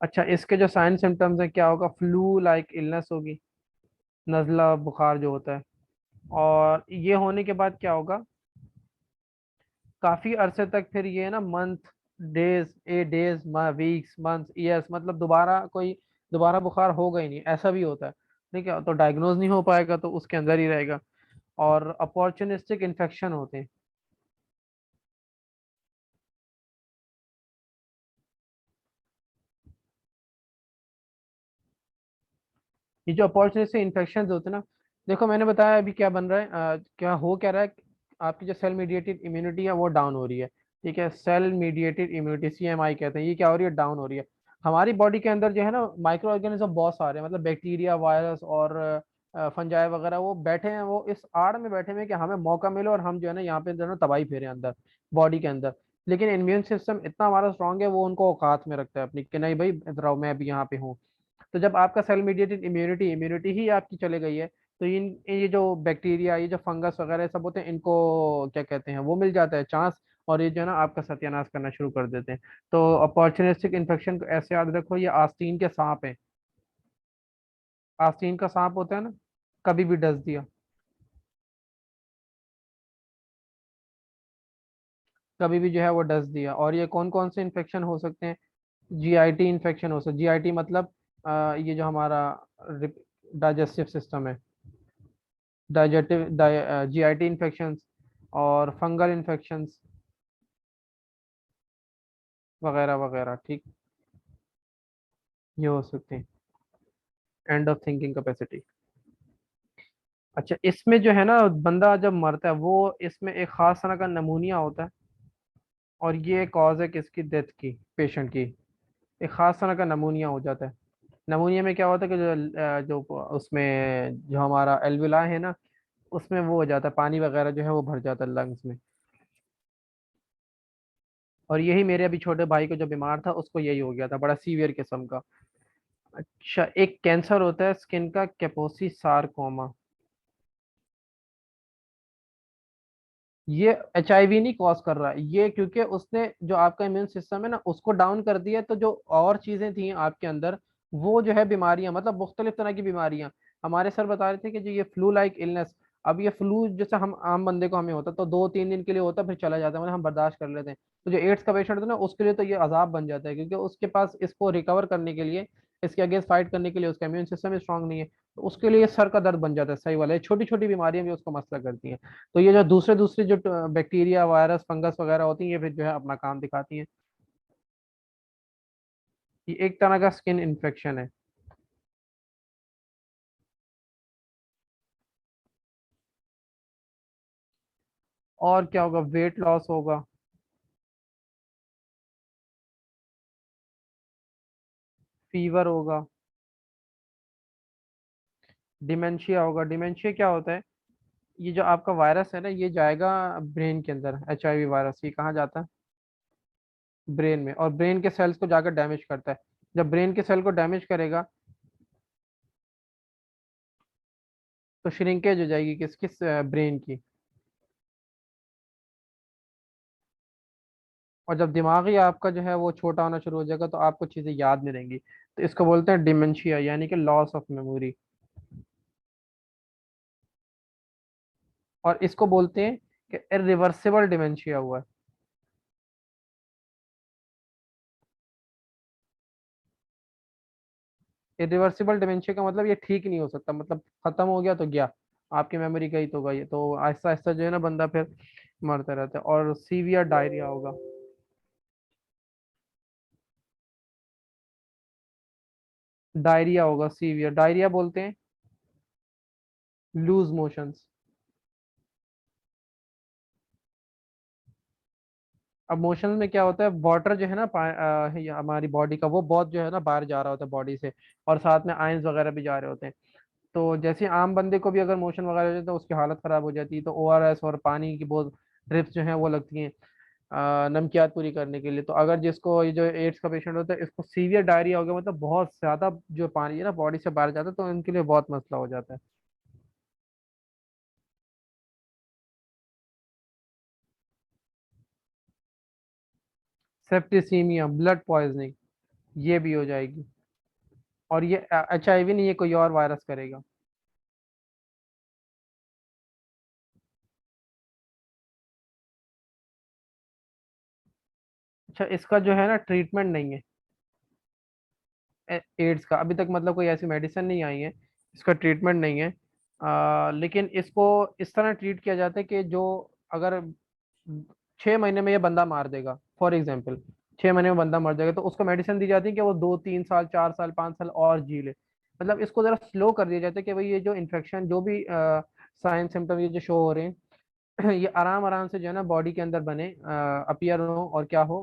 अच्छा, इसके जो साइन सिम्टम्स हैं क्या होगा, फ्लू लाइक इलनेस होगी, नज़ला बुखार जो होता है। और ये होने के बाद क्या होगा, काफी अरसे तक फिर ये ना month, days, days, weeks, month, years, मतलब दोबारा बुखार होगा ही नहीं, ऐसा भी होता है। ठीक है, तो डायग्नोज नहीं हो पाएगा तो उसके अंदर ही रहेगा। और अपॉर्चुनिस्टिक इन्फेक्शन होते हैं। ये जो अपॉर्चुनिस्टिक इन्फेक्शन होते हैं ना, देखो मैंने बताया अभी क्या बन रहा है, क्या रहा है, आपकी जो सेल मीडिएटेड इम्यूनिटी है वो डाउन हो रही है। ठीक है, सेल मीडिएटेड इम्यूनिटी, CMI कहते हैं, ये क्या हो रही है, डाउन हो रही है। हमारी बॉडी के अंदर जो है ना माइक्रो ऑर्गेनिज्म बहुत सारे हैं, मतलब बैक्टीरिया, वायरस और फंजाई वगैरह, वो बैठे हैं, वो इस आड़ में बैठे हुए हैं कि हमें मौका मिले और हम जो है ना यहाँ पे जो है ना तबाही फेरे अंदर बॉडी के अंदर। लेकिन इम्यून सिस्टम इतना हमारा स्ट्रांग है, वो उनको औकात में रखता है अपनी, कि नहीं भाई इधर आओ, मैं अभी यहाँ पे हूँ। तो जब आपका सेल मीडिएटेड इम्यूनिटी इम्यूनिटी ही आपकी चले गई है, तो ये जो बैक्टीरिया, ये जो फंगस वगैरह सब होते हैं, इनको क्या कहते हैं, वो मिल जाता है चांस, और ये जो है ना आपका सत्यानाश करना शुरू कर देते हैं। तो अपॉर्चुनिस्टिक इन्फेक्शन को ऐसे याद रखो, ये आस्तीन के सांप हैं। आस्तीन का सांप होता है ना, कभी भी डस दिया, कभी भी जो है वो डस दिया। और ये कौन कौन से इन्फेक्शन हो सकते हैं, GIT इन्फेक्शन हो सकता है। GIT मतलब ये जो हमारा डाइजेस्टिव सिस्टम है, डाइजेटिव GIT इन्फेक्शंस, और फंगल इन्फेक्शंस वगैरह वगैरह। ठीक, ये हो सकते हैं। End of thinking capacity. अच्छा, इसमें जो है ना बंदा जब मरता है, वो इसमें एक खास तरह का नमूनिया होता है, और ये कॉज है किसकी, डेथ की, पेशेंट की। एक खास तरह का नमूनिया हो जाता है। नमूनिया में क्या होता है कि जो उसमें जो हमारा एल्विला है ना, उसमें वो हो जाता है, पानी वगैरह जो है वो भर जाता है लंग्स में। और यही मेरे अभी छोटे भाई को जो बीमार था उसको यही हो गया था, बड़ा सीवियर किस्म का। अच्छा, एक कैंसर होता है स्किन का, कैपोसी सारकोमा। ये HIV नहीं कॉज कर रहा है ये, क्योंकि उसने जो आपका इम्यून सिस्टम है ना उसको डाउन कर दिया, तो जो और चीजें थी आपके अंदर, वो जो है बीमारियां, मतलब मुख्तलिफ तरह की बीमारियां। हमारे सर बता रहे थे कि जो ये फ्लू लाइक इलनेस, अब ये फ्लू जैसे हम आम बंदे को हमें होता तो 2-3 दिन के लिए होता फिर चला जाता है, मतलब हम बर्दाश्त कर लेते हैं। तो जो एड्स का पेशेंट था ना उसके लिए तो ये अजाब बन जाता है, क्योंकि उसके पास इसको रिकवर करने के लिए, इसके अगेंस्ट फाइट करने के लिए उसका इम्यून सिस्टम स्ट्रांग नहीं है। तो उसके लिए सर का दर्द बन जाता है, सही वाला, ये छोटी छोटी बीमारियां भी उसको मसला करती हैं। तो ये जो दूसरे दूसरे जो बैक्टीरिया, वायरस, फंगस वगैरह होती हैं, ये फिर जो है अपना काम दिखाती हैं। ये एक तरह का स्किन इन्फेक्शन है। और क्या होगा, वेट लॉस होगा, फीवर होगा, डिमेंशिया होगा। डिमेंशिया क्या होता है? ये जो आपका वायरस है ना, ये जाएगा ब्रेन के अंदर। HIV वायरस ये कहाँ जाता है? ब्रेन में, और ब्रेन के सेल्स को जाकर डैमेज करता है। जब ब्रेन के सेल को डैमेज करेगा तो श्रिंकेज हो जाएगी किस किस ब्रेन की। और जब दिमाग ही आपका जो है वो छोटा होना शुरू हो जाएगा तो आपको चीजें याद नहीं रहेंगी। तो इसको बोलते हैं डिमेंशिया, यानी कि लॉस ऑफ मेमोरी। और इसको बोलते हैं कि इरिवर्सिबल डिमेंशिया हुआ है। इरिवर्सिबल डिमेंशिया का मतलब ये ठीक नहीं हो सकता, मतलब खत्म हो गया तो गया, आपकी मेमोरी गई तो गई। तो आहिस्ता आहिस्ता जो है ना बंदा फिर मरता रहता है। और सीवियर डायरिया होगा। डायरिया होगा सीवियर, डायरिया बोलते हैं लूज मोशंस। अब मोशन में क्या होता है, वाटर जो है ना ये हमारी बॉडी का वो बहुत जो है ना बाहर जा रहा होता है बॉडी से, और साथ में आयंस वगैरह भी जा रहे होते हैं। तो जैसे आम बंदे को भी अगर मोशन वगैरह हो जाए तो उसकी हालत खराब हो जाती है। तो ORS और पानी की बहुत ड्रिप्स जो है वो लगती हैं नमकियात पूरी करने के लिए। तो अगर जिसको ये जो एड्स का पेशेंट होता है, इसको सीवियर डायरिया हो गया, मतलब बहुत ज्यादा जो पानी है ना बॉडी से बाहर जाता है, तो इनके लिए बहुत मसला हो जाता है। सेप्टिसीमिया, ब्लड पॉइजनिंग, ये भी हो जाएगी। और ये HIV नहीं, ये कोई और वायरस करेगा। अच्छा, इसका जो है ना ट्रीटमेंट नहीं है। एड्स का अभी तक मतलब कोई ऐसी मेडिसिन नहीं आई है, इसका ट्रीटमेंट नहीं है। लेकिन इसको इस तरह ट्रीट किया जाता है कि जो अगर 6 महीने में ये बंदा मार देगा, फॉर एग्जाम्पल 6 महीने में बंदा मर जाएगा, तो उसको मेडिसिन दी जाती है कि वो 2 3 साल 4 साल 5 साल और जी ले। मतलब इसको जरा स्लो कर दिया जाता है कि भाई ये जो इन्फेक्शन जो भी साइन सिम्टम ये जो शो हो रहे हैं ये आराम आराम से जो है ना बॉडी के अंदर बने, अपीयर हो और क्या हो,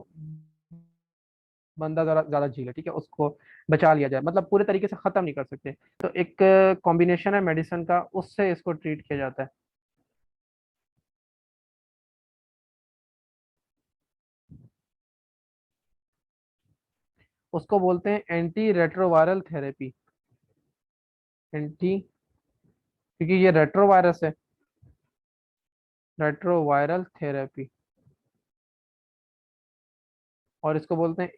बंदा जरा ज्यादा झीले, ठीक है, उसको बचा लिया जाए। मतलब पूरे तरीके से खत्म नहीं कर सकते। तो एक कॉम्बिनेशन है मेडिसिन का, उससे इसको ट्रीट किया जाता है। उसको बोलते हैं एंटी रेट्रोवायरल थेरेपी। एंटी, क्योंकि ये रेट्रोवायरस है, रेट्रोवायरल थेरेपी। और इसको बोलते हैं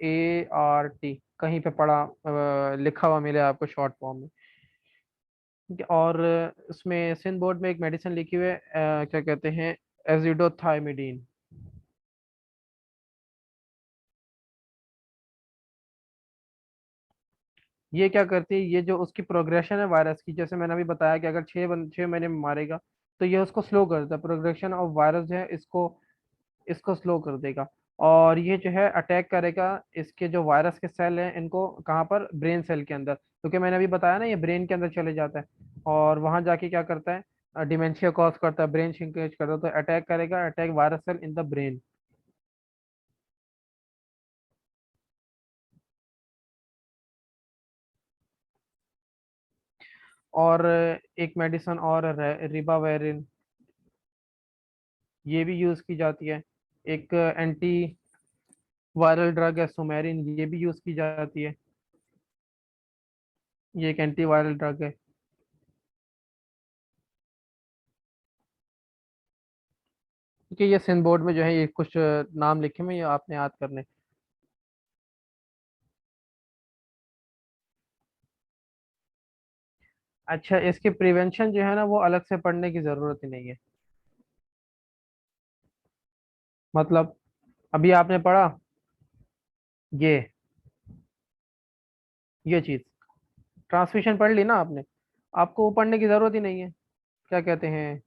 ART, कहीं पे पढ़ा लिखा हुआ मिले आपको शॉर्ट फॉर्म में। ठीक है। और इसमें सिंध बोर्ड में एक मेडिसिन लिखी हुई है, क्या कहते हैं, एजिडोथाइमिडीन। ये क्या करती है, ये जो उसकी प्रोग्रेशन है वायरस की, जैसे मैंने अभी बताया कि अगर 6 महीने में मारेगा, तो ये उसको स्लो कर देता है। प्रोग्रेशन ऑफ वायरस जो है इसको इसको स्लो कर देगा। और ये जो है अटैक करेगा इसके जो वायरस के सेल हैं इनको, कहाँ पर, ब्रेन सेल के अंदर, क्योंकि मैंने अभी बताया ना ये ब्रेन के अंदर चले जाता है। और वहां जाके क्या करता है, डिमेंशिया कॉज करता है, ब्रेन श्रिंकेज करता है। तो अटैक करेगा, attack virus cell in the brain. और एक मेडिसिन और रिबावेरिन, ये भी यूज की जाती है। एक एंटी वायरल ड्रग है सुमेरिन, ये भी यूज की जाती है। ये एक एंटी वायरल ड्रग है। क्योंकि ये सिंध बोर्ड में जो है ये कुछ नाम लिखे हुए हैं, ये आपने याद करने। अच्छा, इसकी प्रिवेंशन जो है ना वो अलग से पढ़ने की जरूरत ही नहीं है। मतलब अभी आपने पढ़ा ये ये चीज, ट्रांसमिशन पढ़ ली ना आपने, आपको वो पढ़ने की जरूरत ही नहीं है। क्या कहते हैं,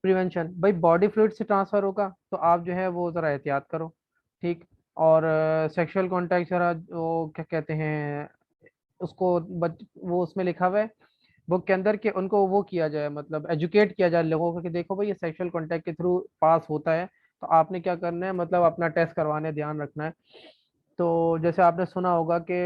प्रिवेंशन, भाई बॉडी फ्लूइड से ट्रांसफर होगा तो आप जो है वो जरा एहतियात करो। ठीक। और सेक्सुअल कांटेक्ट जरा, वो क्या कहते हैं उसको, वो उसमें लिखा हुआ है बुक के अंदर कि उनको वो किया जाए, मतलब एजुकेट किया जाए लोगों को कि देखो भाई ये सेक्सुअल कांटेक्ट के थ्रू पास होता है। तो आपने क्या करना है, मतलब अपना टेस्ट करवाने ध्यान रखना है। तो जैसे आपने सुना होगा कि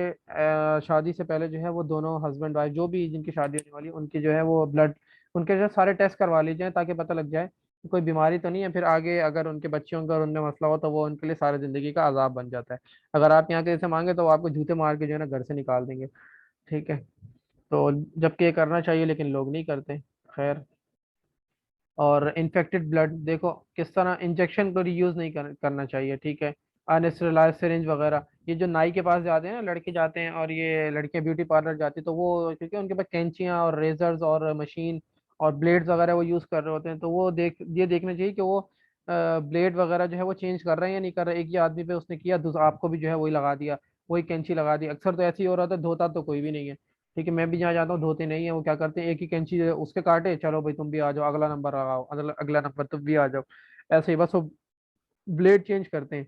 शादी से पहले जो है वो दोनों हस्बैंड वाइफ जो भी जिनकी शादी होने वाली है उनकी जो है वो ब्लड, उनके जो सारे टेस्ट करवा लीजिए ताकि पता लग जाए कि कोई बीमारी तो नहीं है। फिर आगे अगर उनके बच्चे होंगे और उनमें मसला हो तो वो उनके लिए सारी जिंदगी का अजाब बन जाता है। अगर आप यहाँ के जैसे मांगे तो वो आपको जूते मार के जो है ना घर से निकाल देंगे। ठीक है। तो जबकि ये करना चाहिए लेकिन लोग नहीं करते। खैर। और इन्फेक्टेड ब्लड देखो किस तरह इंजेक्शन को यूज नहीं करना चाहिए। ठीक है। अनस्टेरलाइज सिरिंज वगैरह, ये जो नाई के पास जाते हैं ना, लड़के जाते हैं और ये लड़कियां ब्यूटी पार्लर जाती है तो वो क्योंकि उनके पास कैंचियां और रेजर्स और मशीन और ब्लेड्स वगैरह वो यूज कर रहे होते हैं, तो वो ये देखना चाहिए कि वो ब्लेड वगैरह जो है वो चेंज कर रहे हैं या नहीं कर रहे। एक ही आदमी पे उसने किया, दूसरा आपको भी जो है वही लगा दिया, वही कैंची लगा दी। अक्सर तो ऐसे ही हो रहा था, धोता तो कोई भी नहीं है। ठीक है। मैं भी जहाँ जाता हूँ धोते नहीं है, वो क्या करते हैं एक ही कैंची जो है उसके काटे, चलो भाई तुम भी आ जाओ, अगला नंबर लगाओ, अगला अगला नंबर तुम भी आ जाओ। ऐसे ही बस वो ब्लेड चेंज करते हैं।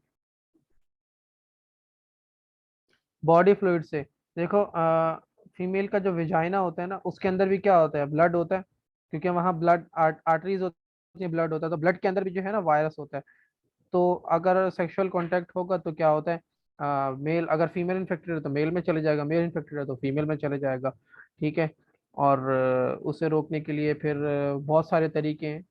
बॉडी फ्लूइड से देखो, फीमेल का जो विजाइना होता है ना उसके अंदर भी क्या होता है, ब्लड होता है। क्योंकि वहाँ ब्लड आर्टरीज होती है, ब्लड होता है, तो ब्लड के अंदर भी जो है ना वायरस होता है। तो अगर सेक्सुअल कांटेक्ट होगा तो क्या होता है, मेल अगर फीमेल इन्फेक्टेड है तो मेल में चले जाएगा, मेल इन्फेक्टेड है तो फीमेल में चले जाएगा। ठीक है। और उसे रोकने के लिए फिर बहुत सारे तरीके हैं।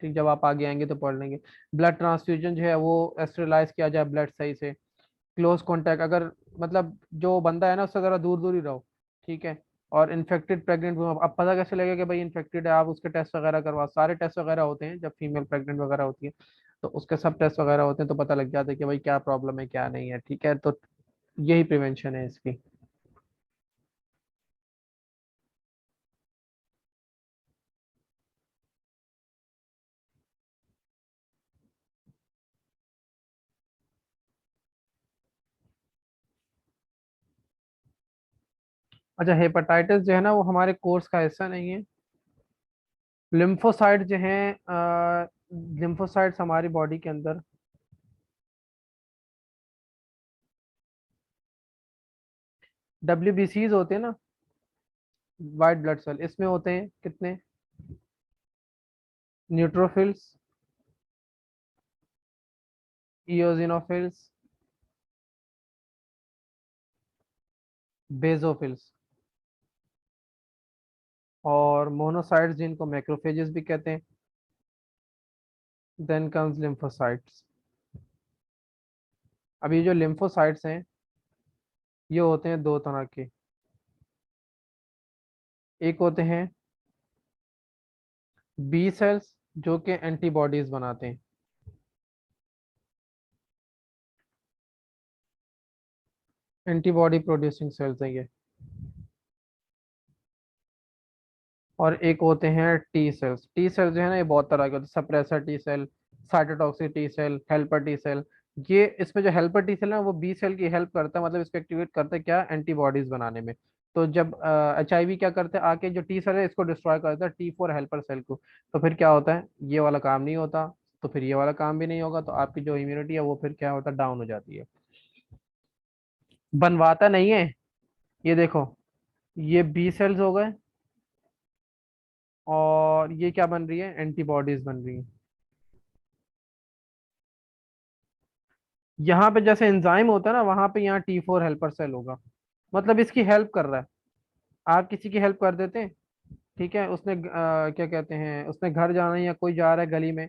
ठीक, जब आप आगे आएंगे तो पढ़ लेंगे। ब्लड ट्रांसफ्यूजन जो है वो एस्टरलाइज किया जाए ब्लड सही से। क्लोज कांटेक्ट अगर मतलब जो बंदा है ना उससे जरा दूर दूर ही रहो। ठीक है। और इन्फेक्टेड प्रेग्नेंट वूमन, अब पता कैसे लगेगा कि भाई इन्फेक्टेड है, आप उसके टेस्ट वगैरह करवा, सारे टेस्ट वगैरह होते हैं जब फीमेल प्रेग्नेंट वगैरह होती है। तो उसके सब टेस्ट वगैरह होते हैं तो पता लग जाता है कि भाई क्या प्रॉब्लम है क्या नहीं है। ठीक है। तो यही प्रिवेंशन है इसकी। अच्छा, हेपेटाइटिस जो है ना वो हमारे कोर्स का हिस्सा नहीं है। लिम्फोसाइट जो है, लिम्फोसाइट्स हमारी बॉडी के अंदर WBCs होते हैं ना, वाइट ब्लड सेल, इसमें होते हैं कितने, न्यूट्रोफिल्स, इयोजिनोफिल्स, बेजोफिल्स और मोनोसाइट्स जिनको मैक्रोफेजेस भी कहते हैं। Then comes lymphocytes. अब ये जो लिम्फोसाइट्स हैं ये होते हैं दो तरह के। एक होते हैं बी सेल्स जो कि एंटीबॉडीज बनाते हैं। एंटीबॉडी प्रोड्यूसिंग सेल्स हैं ये। और एक होते हैं टी सेल्स। टी सेल्स जो है ना ये बहुत तरह के होते हैं, suppressor T cell, cytotoxic T cell, helper T cell. ये इसमें जो हेल्पर टी सेल है वो बी सेल की हेल्प करता है, मतलब इसको एक्टिवेट करता है क्या, एंटीबॉडीज बनाने में। तो जब HIV क्या करते हैं आके जो टी सेल है इसको डिस्ट्रॉय करता है T4 हेल्पर सेल को, तो फिर क्या होता है, ये वाला काम नहीं होता। तो फिर ये वाला काम भी नहीं होगा तो आपकी जो इम्यूनिटी है वो फिर क्या होता है, डाउन हो जाती है। बनवाता नहीं है। ये देखो, ये बी सेल्स हो गए और ये क्या बन रही है, एंटीबॉडीज बन रही है। यहाँ पे जैसे एंजाइम होता है ना वहां पे यहाँ T4 हेल्पर सेल होगा, मतलब इसकी हेल्प कर रहा है। आप किसी की हेल्प कर देते हैं। ठीक है। उसने क्या कहते हैं, उसने घर जाना है या कोई जा रहा है गली में,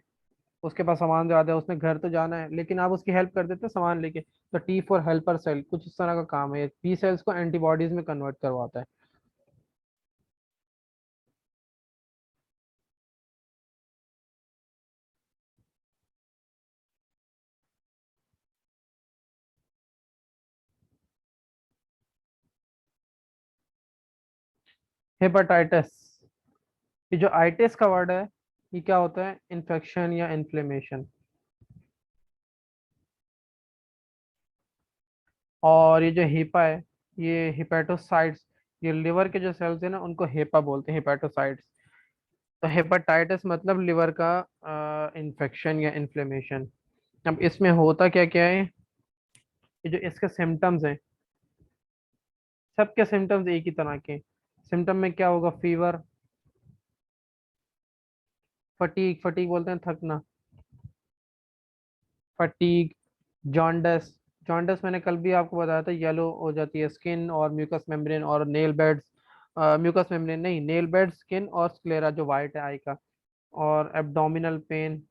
उसके पास सामान ज्यादा है, उसने घर तो जाना है लेकिन आप उसकी हेल्प कर देते हैं सामान लेके। तो T4 हेल्पर सेल कुछ इस तरह का काम है, बी सेल्स को एंटीबॉडीज में कन्वर्ट करवाता है। हेपेटाइटिस, ये जो आइटिस का वर्ड है ये क्या होता है, इन्फेक्शन या इन्फ्लेमेशन। और ये जो हेपा है, ये हिपेटोसाइट्स, ये लिवर के जो सेल्स है ना उनको हेपा बोलते हैं, हेपेटोसाइट्स। तो हेपेटाइटिस मतलब लिवर का इन्फेक्शन या इन्फ्लेमेशन। अब इसमें होता क्या क्या है, ये जो इसके सिम्टम्स हैं, सबके सिम्टम्स एक ही तरह के। सिम्टम में क्या होगा, फीवर, फटीग, फटीग बोलते हैं थकना, फटीग, जॉन्डस, जॉन्डिस मैंने कल भी आपको बताया था, येलो हो जाती है स्किन और म्यूकस मेम्ब्रेन और नेल बेड्स, म्यूकस मेम्ब्रेन नहीं, नेल बेड, स्किन और स्क्लेरा जो वाइट है आई का, और एब्डोमिनल पेन,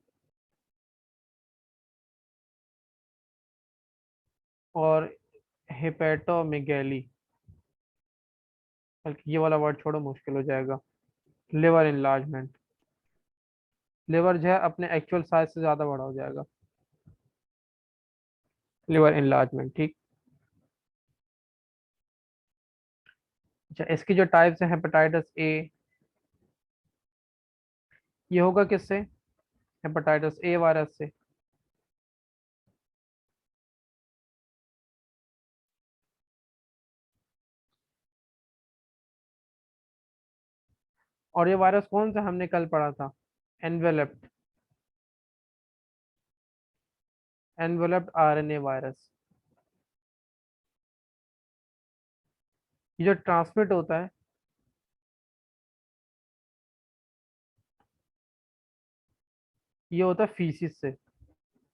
और हेपेटोमेगैली, बल्कि ये वाला वर्ड छोड़ो मुश्किल हो जाएगा, लिवर इनलार्जमेंट, लिवर जो है अपने एक्चुअल साइज से ज्यादा बड़ा हो जाएगा, लिवर इनलार्जमेंट, ठीक। अच्छा, इसकी जो टाइप्स है, हेपेटाइटिस ए, ये होगा किससे? हेपेटाइटिस ए वायरस से। और ये वायरस कौन सा हमने कल पढ़ा था? Enveloped, enveloped RNA virus. ये जो ट्रांसमिट होता है, ये होता है फीसिस से।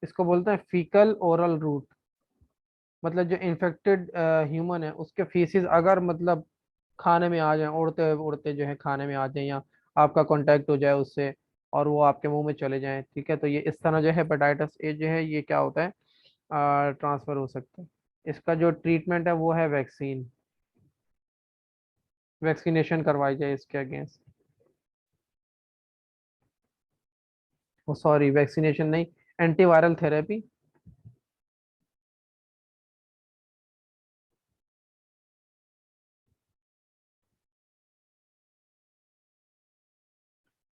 इसको बोलते हैं फीकल ओरल रूट। मतलब जो इन्फेक्टेड ह्यूमन है उसके फीसिस अगर मतलब खाने में आ जाए, उड़ते उड़ते जो है खाने में आ जाए, या आपका कांटेक्ट हो जाए उससे और वो आपके मुंह में चले जाएं, ठीक है, तो ये इस तरह जो है हेपेटाइटिस ए जो है ये क्या होता है, ट्रांसफर हो सकता है। इसका जो ट्रीटमेंट है वो है वैक्सीन, वैक्सीनेशन करवाई जाए इसके अगेंस्ट। ओ सॉरी, वैक्सीनेशन नहीं, एंटीवायरल थेरेपी।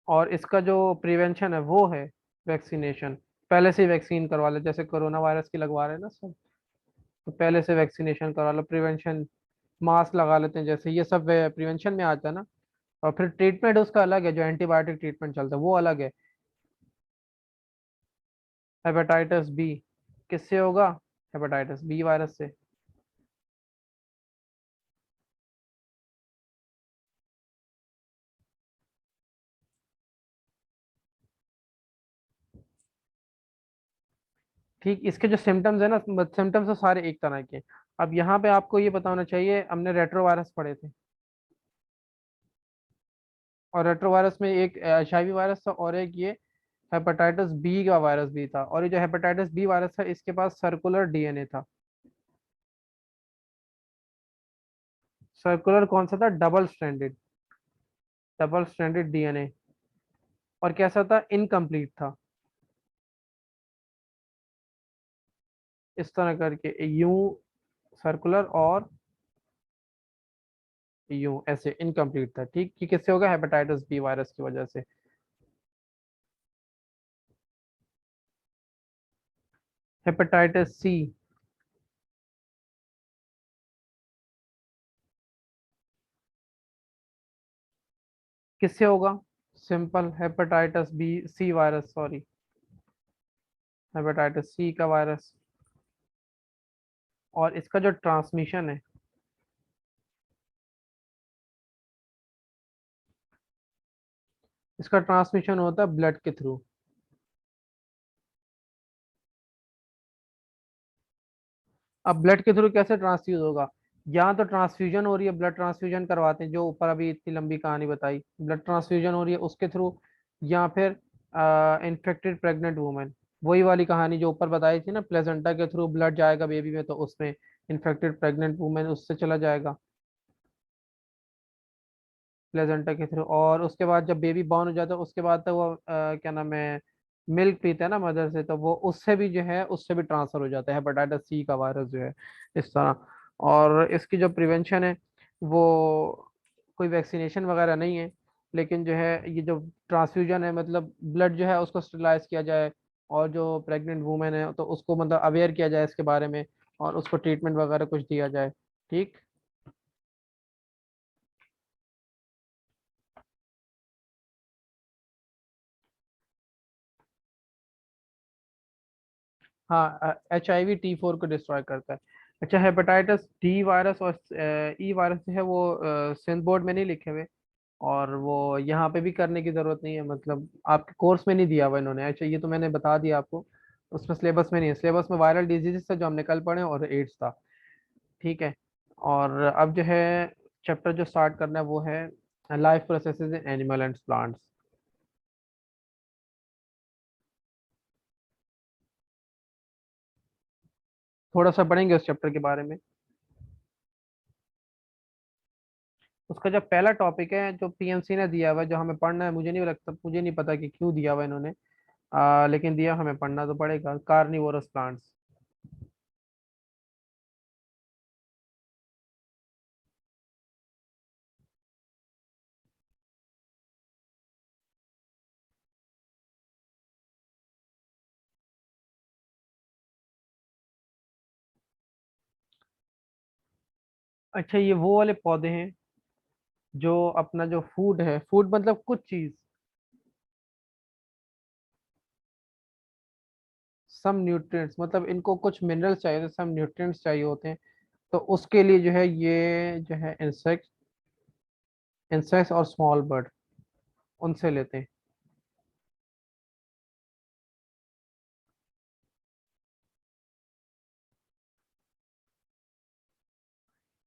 और इसका जो प्रिवेंशन है वो है वैक्सीनेशन। पहले से ही वैक्सीन करवा ले, जैसे कोरोना वायरस की लगवा रहे हैं ना सब, तो पहले से वैक्सीनेशन करवा लो, प्रिवेंशन, मास्क लगा लेते हैं, जैसे ये सब प्रिवेंशन में आता है ना। और फिर ट्रीटमेंट उसका अलग है, जो एंटीबायोटिक ट्रीटमेंट चलता है वो अलग है। हेपेटाइटिस बी किससे होगा? हेपेटाइटिस बी वायरस से। ठीक, इसके जो सिम्टम्स है ना, सिम्टम्स तो सारे एक तरह के हैं। अब यहाँ पे आपको ये पता होना चाहिए, हमने रेट्रोवायरस पढ़े थे, और रेट्रोवायरस में एक एचआईवी वायरस था और एक ये हेपेटाइटिस बी का वायरस भी था। और ये जो हेपेटाइटिस बी वायरस था इसके पास सर्कुलर डीएनए था। सर्कुलर कौन सा था? Double stranded, double stranded DNA. और कैसा था? इनकम्प्लीट था, इस तरह करके यूं सर्कुलर और यूं ऐसे इनकम्प्लीट था, ठीक। कि किससे होगा? हेपेटाइटिस बी वायरस की वजह से। हेपेटाइटिस सी किससे होगा? Simple, hepatitis B C virus, sorry, hepatitis C का वायरस। और इसका जो ट्रांसमिशन है, इसका ट्रांसमिशन होता है ब्लड के थ्रू। अब ब्लड के थ्रू कैसे ट्रांसफ्यूज होगा? यहाँ तो ट्रांसफ्यूजन हो रही है, ब्लड ट्रांसफ्यूजन करवाते हैं, जो ऊपर अभी इतनी लंबी कहानी बताई, ब्लड ट्रांसफ्यूजन हो रही है उसके थ्रू, या फिर इन्फेक्टेड प्रेग्नेंट वुमेन, वही वाली कहानी जो ऊपर बताई थी ना, प्लेजेंटा के थ्रू ब्लड जाएगा बेबी में, तो उसमें इन्फेक्टेड प्रेग्नेंट वुमेन उससे चला जाएगा, प्लेजेंटा के थ्रू। और उसके बाद जब बेबी बॉर्न हो जाता है उसके बाद तो वो क्या नाम है, मिल्क पीते हैं ना मदर से, तो वो उससे भी जो है उससे भी ट्रांसफर हो जाता है हेपेटाइटिस सी का वायरस जो है, इस तरह। और इसकी जो प्रिवेंशन है वो कोई वैक्सीनेशन वगैरह नहीं है, लेकिन जो है ये जो ट्रांसफ्यूजन है, मतलब ब्लड जो है उसको स्टरलाइज किया जाए, और जो प्रेग्नेंट वुमेन है तो उसको मतलब अवेयर किया जाए इसके बारे में, और उसको ट्रीटमेंट वगैरह कुछ दिया जाए, ठीक। हाँ, HIV T4 को डिस्ट्रॉय करता है। अच्छा, हेपेटाइटिस डी वायरस और ई वायरस जो है वो सिंथ बोर्ड में नहीं लिखे हुए, और वो यहाँ पे भी करने की जरूरत नहीं है, मतलब आपके कोर्स में नहीं दिया हुआ इन्होंने। अच्छा, ये तो मैंने बता दिया आपको, उसमें सिलेबस में नहीं है, सिलेबस में वायरल डिजीजेस था जो हम निकल पड़े और एड्स था। ठीक है। और अब जो है चैप्टर जो स्टार्ट करना है वो है life processes in animal and plants. थोड़ा सा पढ़ेंगे उस चैप्टर के बारे में। उसका जो पहला टॉपिक है जो पीएमसी ने दिया हुआ है, जो हमें पढ़ना है, मुझे नहीं लगता, मुझे नहीं पता कि क्यों दिया हुआ है इन्होंने, लेकिन दिया, हमें पढ़ना तो पड़ेगा, कार्निवोरस प्लांट्स। अच्छा, ये वो वाले पौधे हैं जो अपना जो फूड है, फूड मतलब कुछ चीज, सम न्यूट्रिएंट्स, मतलब इनको कुछ मिनरल्स चाहिए होते हैं, सम न्यूट्रिएंट्स चाहिए होते हैं। तो उसके लिए जो है ये जो है इंसेक्ट, इंसेक्ट्स और स्मॉल बर्ड, उनसे लेते हैं।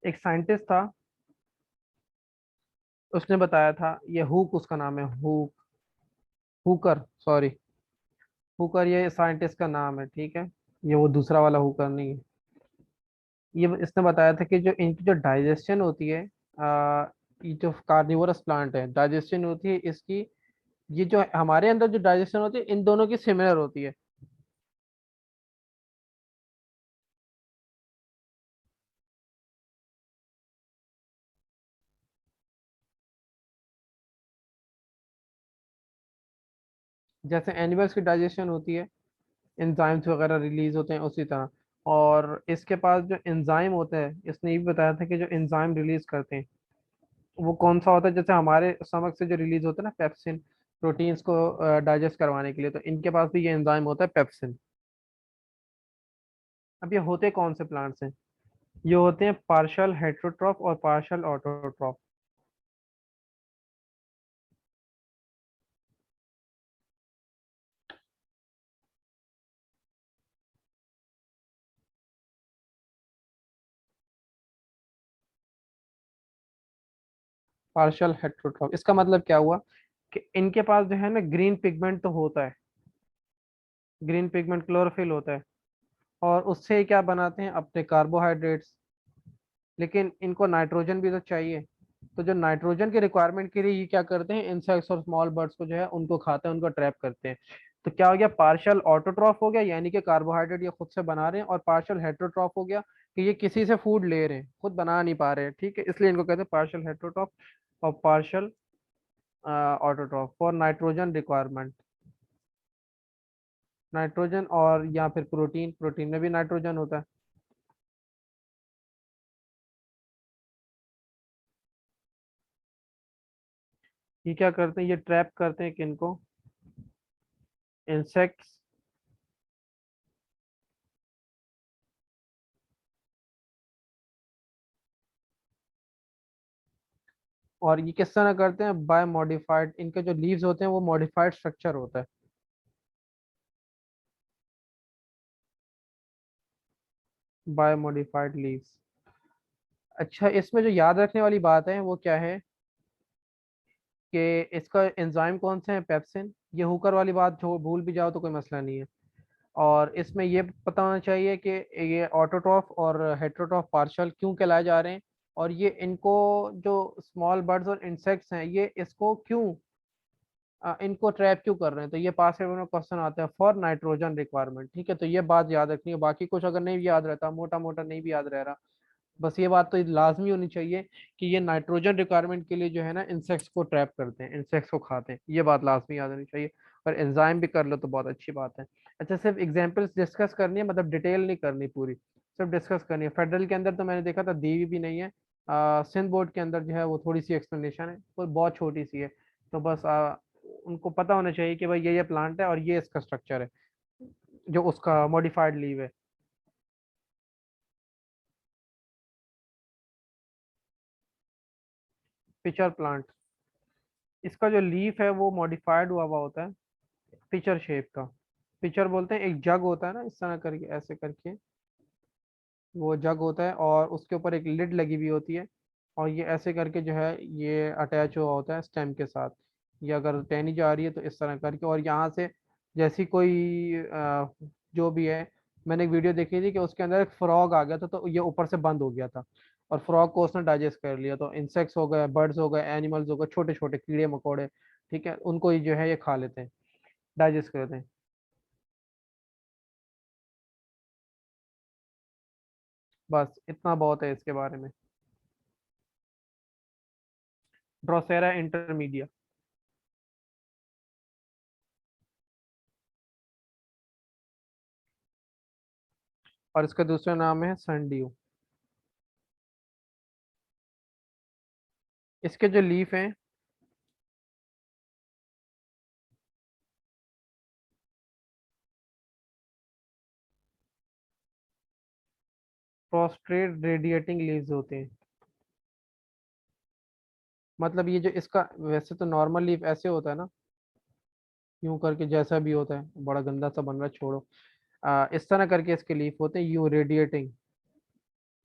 एक साइंटिस्ट था, उसने बताया था, ये हुक उसका नाम है, हुक, हुकर, सॉरी, हुकर ये साइंटिस्ट का नाम है, ठीक है। ये वो दूसरा वाला हुकर नहीं है। ये इसने बताया था कि जो इनकी जो डाइजेशन होती है, ये जो कार्निवोरस प्लांट है, डाइजेशन होती है इसकी, ये जो हमारे अंदर जो डाइजेशन होती है इन दोनों की सिमिलर होती है। जैसे एनिमल्स की डाइजेशन होती है, एंजाइम्स वगैरह रिलीज होते हैं उसी तरह। और इसके पास जो एंजाइम होता है, इसने ये भी बताया था कि जो एंजाइम रिलीज करते हैं वो कौन सा होता है, जैसे हमारे स्टमक से जो रिलीज होता है ना पेप्सिन, प्रोटीन्स को डाइजेस्ट करवाने के लिए, तो इनके पास भी ये एंजाइम होता है पेप्सिन। अब ये होते कौन से प्लांट्स हैं? ये होते हैं पार्शियल हेट्रोट्रॉफ और पार्शियल ऑटोट्रॉफ। पार्शियल हेट्रोट्रॉफ इसका मतलब क्या हुआ कि इनके पास जो है ना ग्रीन पिगमेंट तो होता है, ग्रीन पिगमेंट क्लोरोफिल होता है, और उससे क्या बनाते हैं अपने कार्बोहाइड्रेट्स। लेकिन इनको नाइट्रोजन भी तो चाहिए। तो जो नाइट्रोजन के रिक्वायरमेंट के लिए ये क्या करते हैं, इंसेक्ट्स और स्मॉल बर्ड्स को जो है उनको खाते हैं, उनको ट्रैप करते हैं। तो क्या हो गया, पार्शियल ऑटोट्रॉफ हो गया, यानी कि कार्बोहाइड्रेट ये खुद से बना रहे हैं, और पार्शियल हेट्रोट्रॉफ हो गया कि ये किसी से फूड ले रहे हैं, खुद बना नहीं पा रहे हैं, ठीक है, इसलिए इनको कहते हैं पार्शियल हेट्रोट्रॉफ और partial autotroph for nitrogen requirement. Nitrogen, और या फिर प्रोटीन, प्रोटीन में भी नाइट्रोजन होता है। ये क्या करते हैं, ये ट्रैप करते हैं किनको, इंसेक्ट्स, और ये किस तरह करते हैं, बाय मॉडिफाइड, इनके जो लीव्स होते हैं वो मॉडिफाइड स्ट्रक्चर होता है। By modified leaves. अच्छा, इसमें जो याद रखने वाली बात है वो क्या है कि इसका एंजाइम कौन से है, पेप्सिन। ये हुकर वाली बात जो भूल भी जाओ तो कोई मसला नहीं है। और इसमें ये पता होना चाहिए कि ये ऑटोट्रॉफ और हेट्रोट्रॉफ पार्शियल क्यों कहलाए जा रहे हैं, और ये इनको जो स्मॉल बर्ड्स और इंसेक्ट्स हैं ये इसको क्यों इनको ट्रैप क्यों कर रहे हैं। तो ये पास पेपर में क्वेश्चन आता है फॉर नाइट्रोजन रिक्वायरमेंट, ठीक है। तो ये बात याद रखनी है, बाकी कुछ अगर नहीं भी याद रहता, मोटा मोटा नहीं भी याद रह रहा, बस ये बात तो लाजमी होनी चाहिए कि ये नाइट्रोजन रिक्वायरमेंट के लिए जो है ना इंसेक्ट्स को ट्रैप करते हैं, इंसेक्ट्स को खाते हैं, ये बात लाजमी याद होनी चाहिए। और एंजाइम भी कर लो तो बहुत अच्छी बात है। अच्छा, सिर्फ एग्जांपल्स डिस्कस करनी है, मतलब डिटेल नहीं करनी पूरी, सिर्फ डिस्कस करनी है। फेडरल के अंदर तो मैंने देखा था दी भी नहीं है, सिंध बोर्ड के अंदर जो है वो थोड़ी सी एक्सप्लेनेशन है, वो बहुत छोटी सी है। तो बस उनको पता होना चाहिए कि भाई ये प्लांट है और ये इसका स्ट्रक्चर है, जो उसका मॉडिफाइड लीव है। पिचर प्लांट, इसका जो लीफ है वो मॉडिफाइड हुआ हुआ होता है, पिचर शेप का। पिचर बोलते हैं, एक जग होता है ना इस तरह करके, ऐसे करके वो जग होता है और उसके ऊपर एक लिड लगी हुई होती है, और ये ऐसे करके जो है ये अटैच हुआ होता है स्टेम के साथ। ये अगर टहनी जा रही है तो इस तरह करके, और यहाँ से जैसी कोई जो भी है, मैंने एक वीडियो देखी थी कि उसके अंदर एक फ्रॉग आ गया था, तो ये ऊपर से बंद हो गया था, और फ्रॉग को उसने डाइजेस्ट कर लिया। तो इंसेक्ट्स हो गए, बर्ड्स हो गए, एनिमल्स हो गए, छोटे छोटे कीड़े मकोड़े, ठीक है, उनको ही जो है ये खा लेते हैं, डाइजेस्ट कर लेते हैं। बस इतना बहुत है इसके बारे में। Drosera intermedia. और इसका दूसरा नाम है सनड्यू। इसके जो लीफ हैं, प्रोस्ट्रेट रेडिएटिंग लीव्स होते हैं। मतलब ये जो इसका, वैसे तो नॉर्मल लीफ ऐसे होता है ना, यूं करके जैसा भी होता है, बड़ा गंदा सा बन रहा है, छोड़ो। इस तरह करके इसके लीफ होते हैं, यू रेडिएटिंग।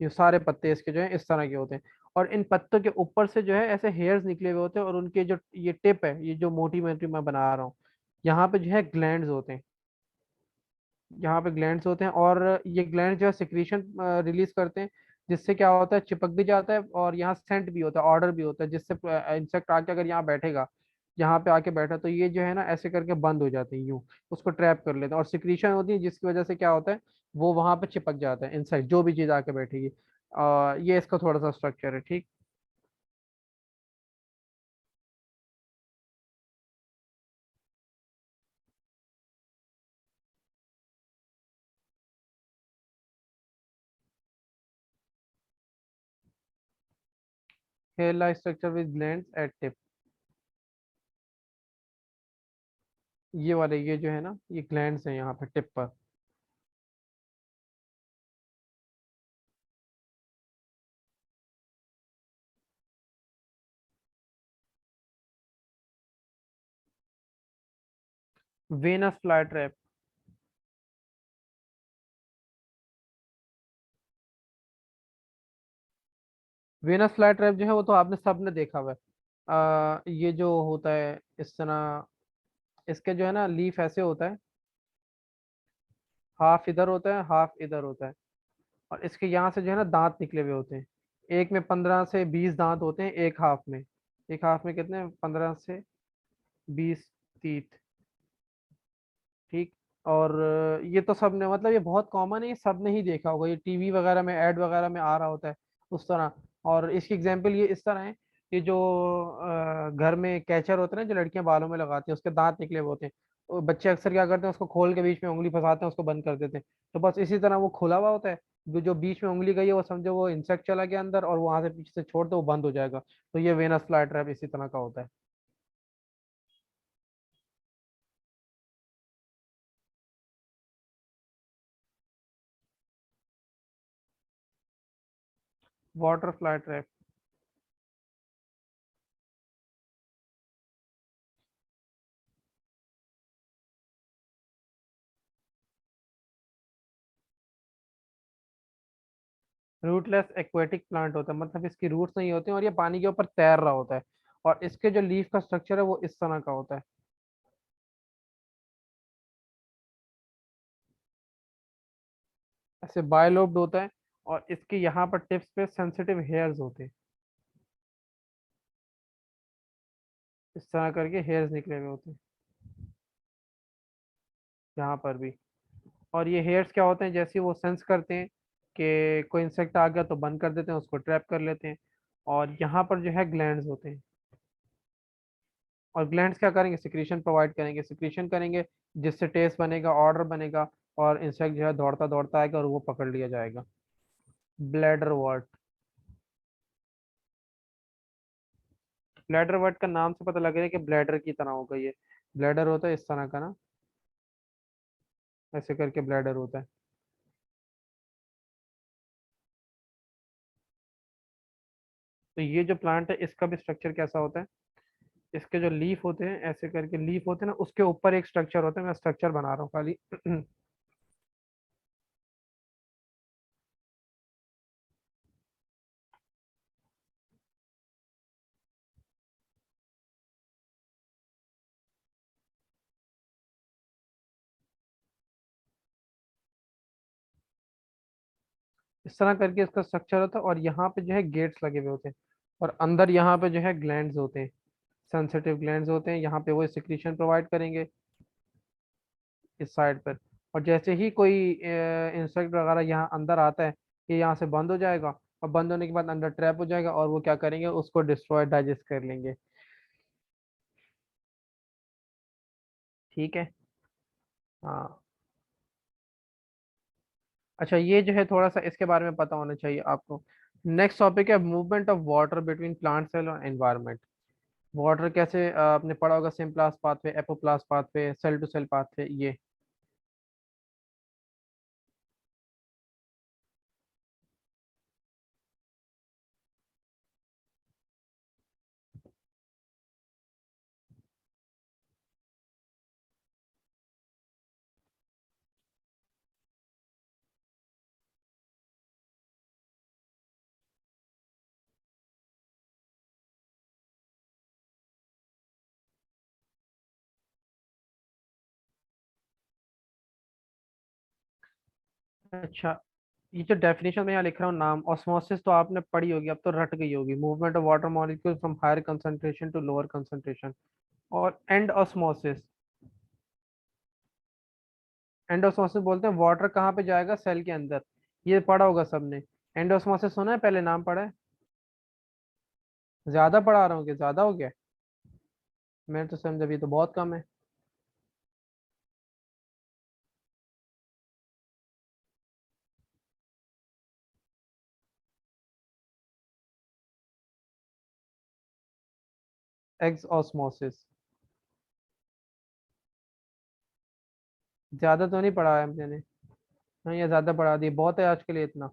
ये सारे पत्ते इसके जो है इस तरह के होते हैं, और इन पत्तों के ऊपर से जो है ऐसे हेयर्स निकले हुए होते हैं, और उनके जो ये टिप है, ये जो मोटी मोटी मैं बना रहा हूँ, यहाँ पे जो है ग्लैंड्स होते हैं। यहाँ पे ग्लैंड्स होते हैं, और ये ग्लैंड जो है सिक्रीशन रिलीज करते हैं, जिससे क्या होता है, चिपक भी जाता है, और यहाँ सेंट भी होता है, ऑर्डर भी होता है, जिससे इंसेक्ट आके अगर यहाँ बैठेगा, यहाँ पे आके बैठा, तो ये जो है ना ऐसे करके बंद हो जाते हैं यूं, उसको ट्रैप कर लेते हैं, और सिक्रीशन होती है जिसकी वजह से क्या होता है, वो वहां पे चिपक जाता है इंसेक्ट, जो भी चीज आके बैठेगी। ये इसका थोड़ा सा स्ट्रक्चर है, ठीक। Hair like structure with glands at tip. ये वाले, ये जो है ना, ये ग्लैंड्स हैं यहाँ पे टिप पर। Venus fly trap. Venus fly trap जो है वो तो आपने सबने देखा हुआ है। ये जो होता है इस तरह, इसके जो है ना लीफ ऐसे होता है, हाफ इधर होता है, हाफ इधर होता है, और इसके यहाँ से जो है ना दांत निकले हुए होते हैं। एक में 15 से 20 दांत होते हैं, एक हाफ में। एक हाफ में कितने, 15 से 20 टीथ, ठीक। और ये तो सबने, मतलब ये बहुत कॉमन है, ये सबने ही देखा होगा, ये टीवी वगैरह में, ऐड वगैरह में आ रहा होता है उस तरह। और इसकी एग्जांपल ये इस तरह है, कि जो घर में कैचर होता है ना, जो लड़कियां बालों में लगाती हैं, उसके दांत निकले हुए होते हैं। तो बच्चे अक्सर क्या करते हैं, उसको खोल के बीच में उंगली फंसाते हैं, उसको बंद कर देते हैं। तो बस इसी तरह वो खुला हुआ होता है, जो जो बीच में उंगली गई है वो समझो वो इंसेक्ट चला गया अंदर, और वहां से पीछे से छोड़ दो वो बंद हो जाएगा। तो ये वेनस फ्लाई ट्रैप इसी तरह का होता है। Water fly trap. Rootless aquatic plant होता है, मतलब इसकी रूट्स नहीं होती हैं, और ये पानी के ऊपर तैर रहा होता है, और इसके जो लीफ का स्ट्रक्चर है वो इस तरह का होता है। ऐसे बायलोब्ड होता है, और इसके यहाँ पर टिप्स पे सेंसिटिव हेयर्स होते हैं, इस तरह करके हेयर्स निकले हुए होते हैं यहाँ पर भी। और ये हेयर्स क्या होते हैं, जैसे वो सेंस करते हैं कि कोई इंसेक्ट आ गया तो बंद कर देते हैं, उसको ट्रैप कर लेते हैं। और यहाँ पर जो है ग्लैंड्स होते हैं, और ग्लैंड्स क्या करेंगे, सिक्रीशन प्रोवाइड करेंगे, सिक्रीशन करेंगे, जिससे टेस्ट बनेगा, ऑर्डर बनेगा, और इंसेक्ट जो है दौड़ता दौड़ता आएगा और वो पकड़ लिया जाएगा। ब्लैडर वर्ट। ब्लैडर वर्ट का नाम से पता लग रहा है कि ब्लैडर की तरह होगा ये। ब्लैडर होता है इस तरह का ना, ऐसे करके ब्लैडर होता है। तो ये जो प्लांट है इसका भी स्ट्रक्चर कैसा होता है, इसके जो लीफ होते हैं, ऐसे करके लीफ होते हैं ना, उसके ऊपर एक स्ट्रक्चर होता है, मैं स्ट्रक्चर बना रहा हूँ खाली। इस तरह करके इसका स्ट्रक्चर होता है, और यहाँ पे जो है गेट्स लगे हुए होते हैं, और अंदर यहाँ पे जो है ग्लैंड्स होते हैं, सेंसिटिव ग्लैंड्स होते हैं, यहाँ पे वो सिक्रीशन प्रोवाइड करेंगे इस साइड पर। और जैसे ही कोई इंसेक्ट वगैरह यहाँ अंदर आता है, ये यहाँ से बंद हो जाएगा, और बंद होने के बाद अंदर ट्रैप हो जाएगा, और वो क्या करेंगे, उसको डिस्ट्रॉय डाइजेस्ट कर लेंगे। ठीक है। हाँ। अच्छा, ये जो है थोड़ा सा इसके बारे में पता होना चाहिए आपको। नेक्स्ट टॉपिक है movement of water between plant cell और एनवायरनमेंट। वाटर कैसे, आपने पढ़ा होगा symplast pathway, apoplast pathway, cell to cell pathway, ये। अच्छा, ये जो डेफिनेशन में यहाँ लिख रहा हूँ नाम, ऑस्मोसिस तो आपने पढ़ी होगी, अब तो रट गई होगी। Movement of water molecule from higher concentration to lower concentration. और एंड ऑस्मोसिस, एंड ऑस्मोसिस बोलते हैं वाटर कहाँ पे जाएगा, सेल के अंदर। ये पढ़ा होगा सबने। एंड ऑस्मोसिस सुना है, पहले नाम पढ़ा है। ज्यादा पढ़ा रहा हूँ कि ज्यादा हो गया? मैं तो समझ, अभी तो बहुत कम है। X osmosis. ज्यादा तो नहीं पढ़ा है मैंने। हाँ, ये ज्यादा पढ़ा दी, बहुत है आज के लिए इतना।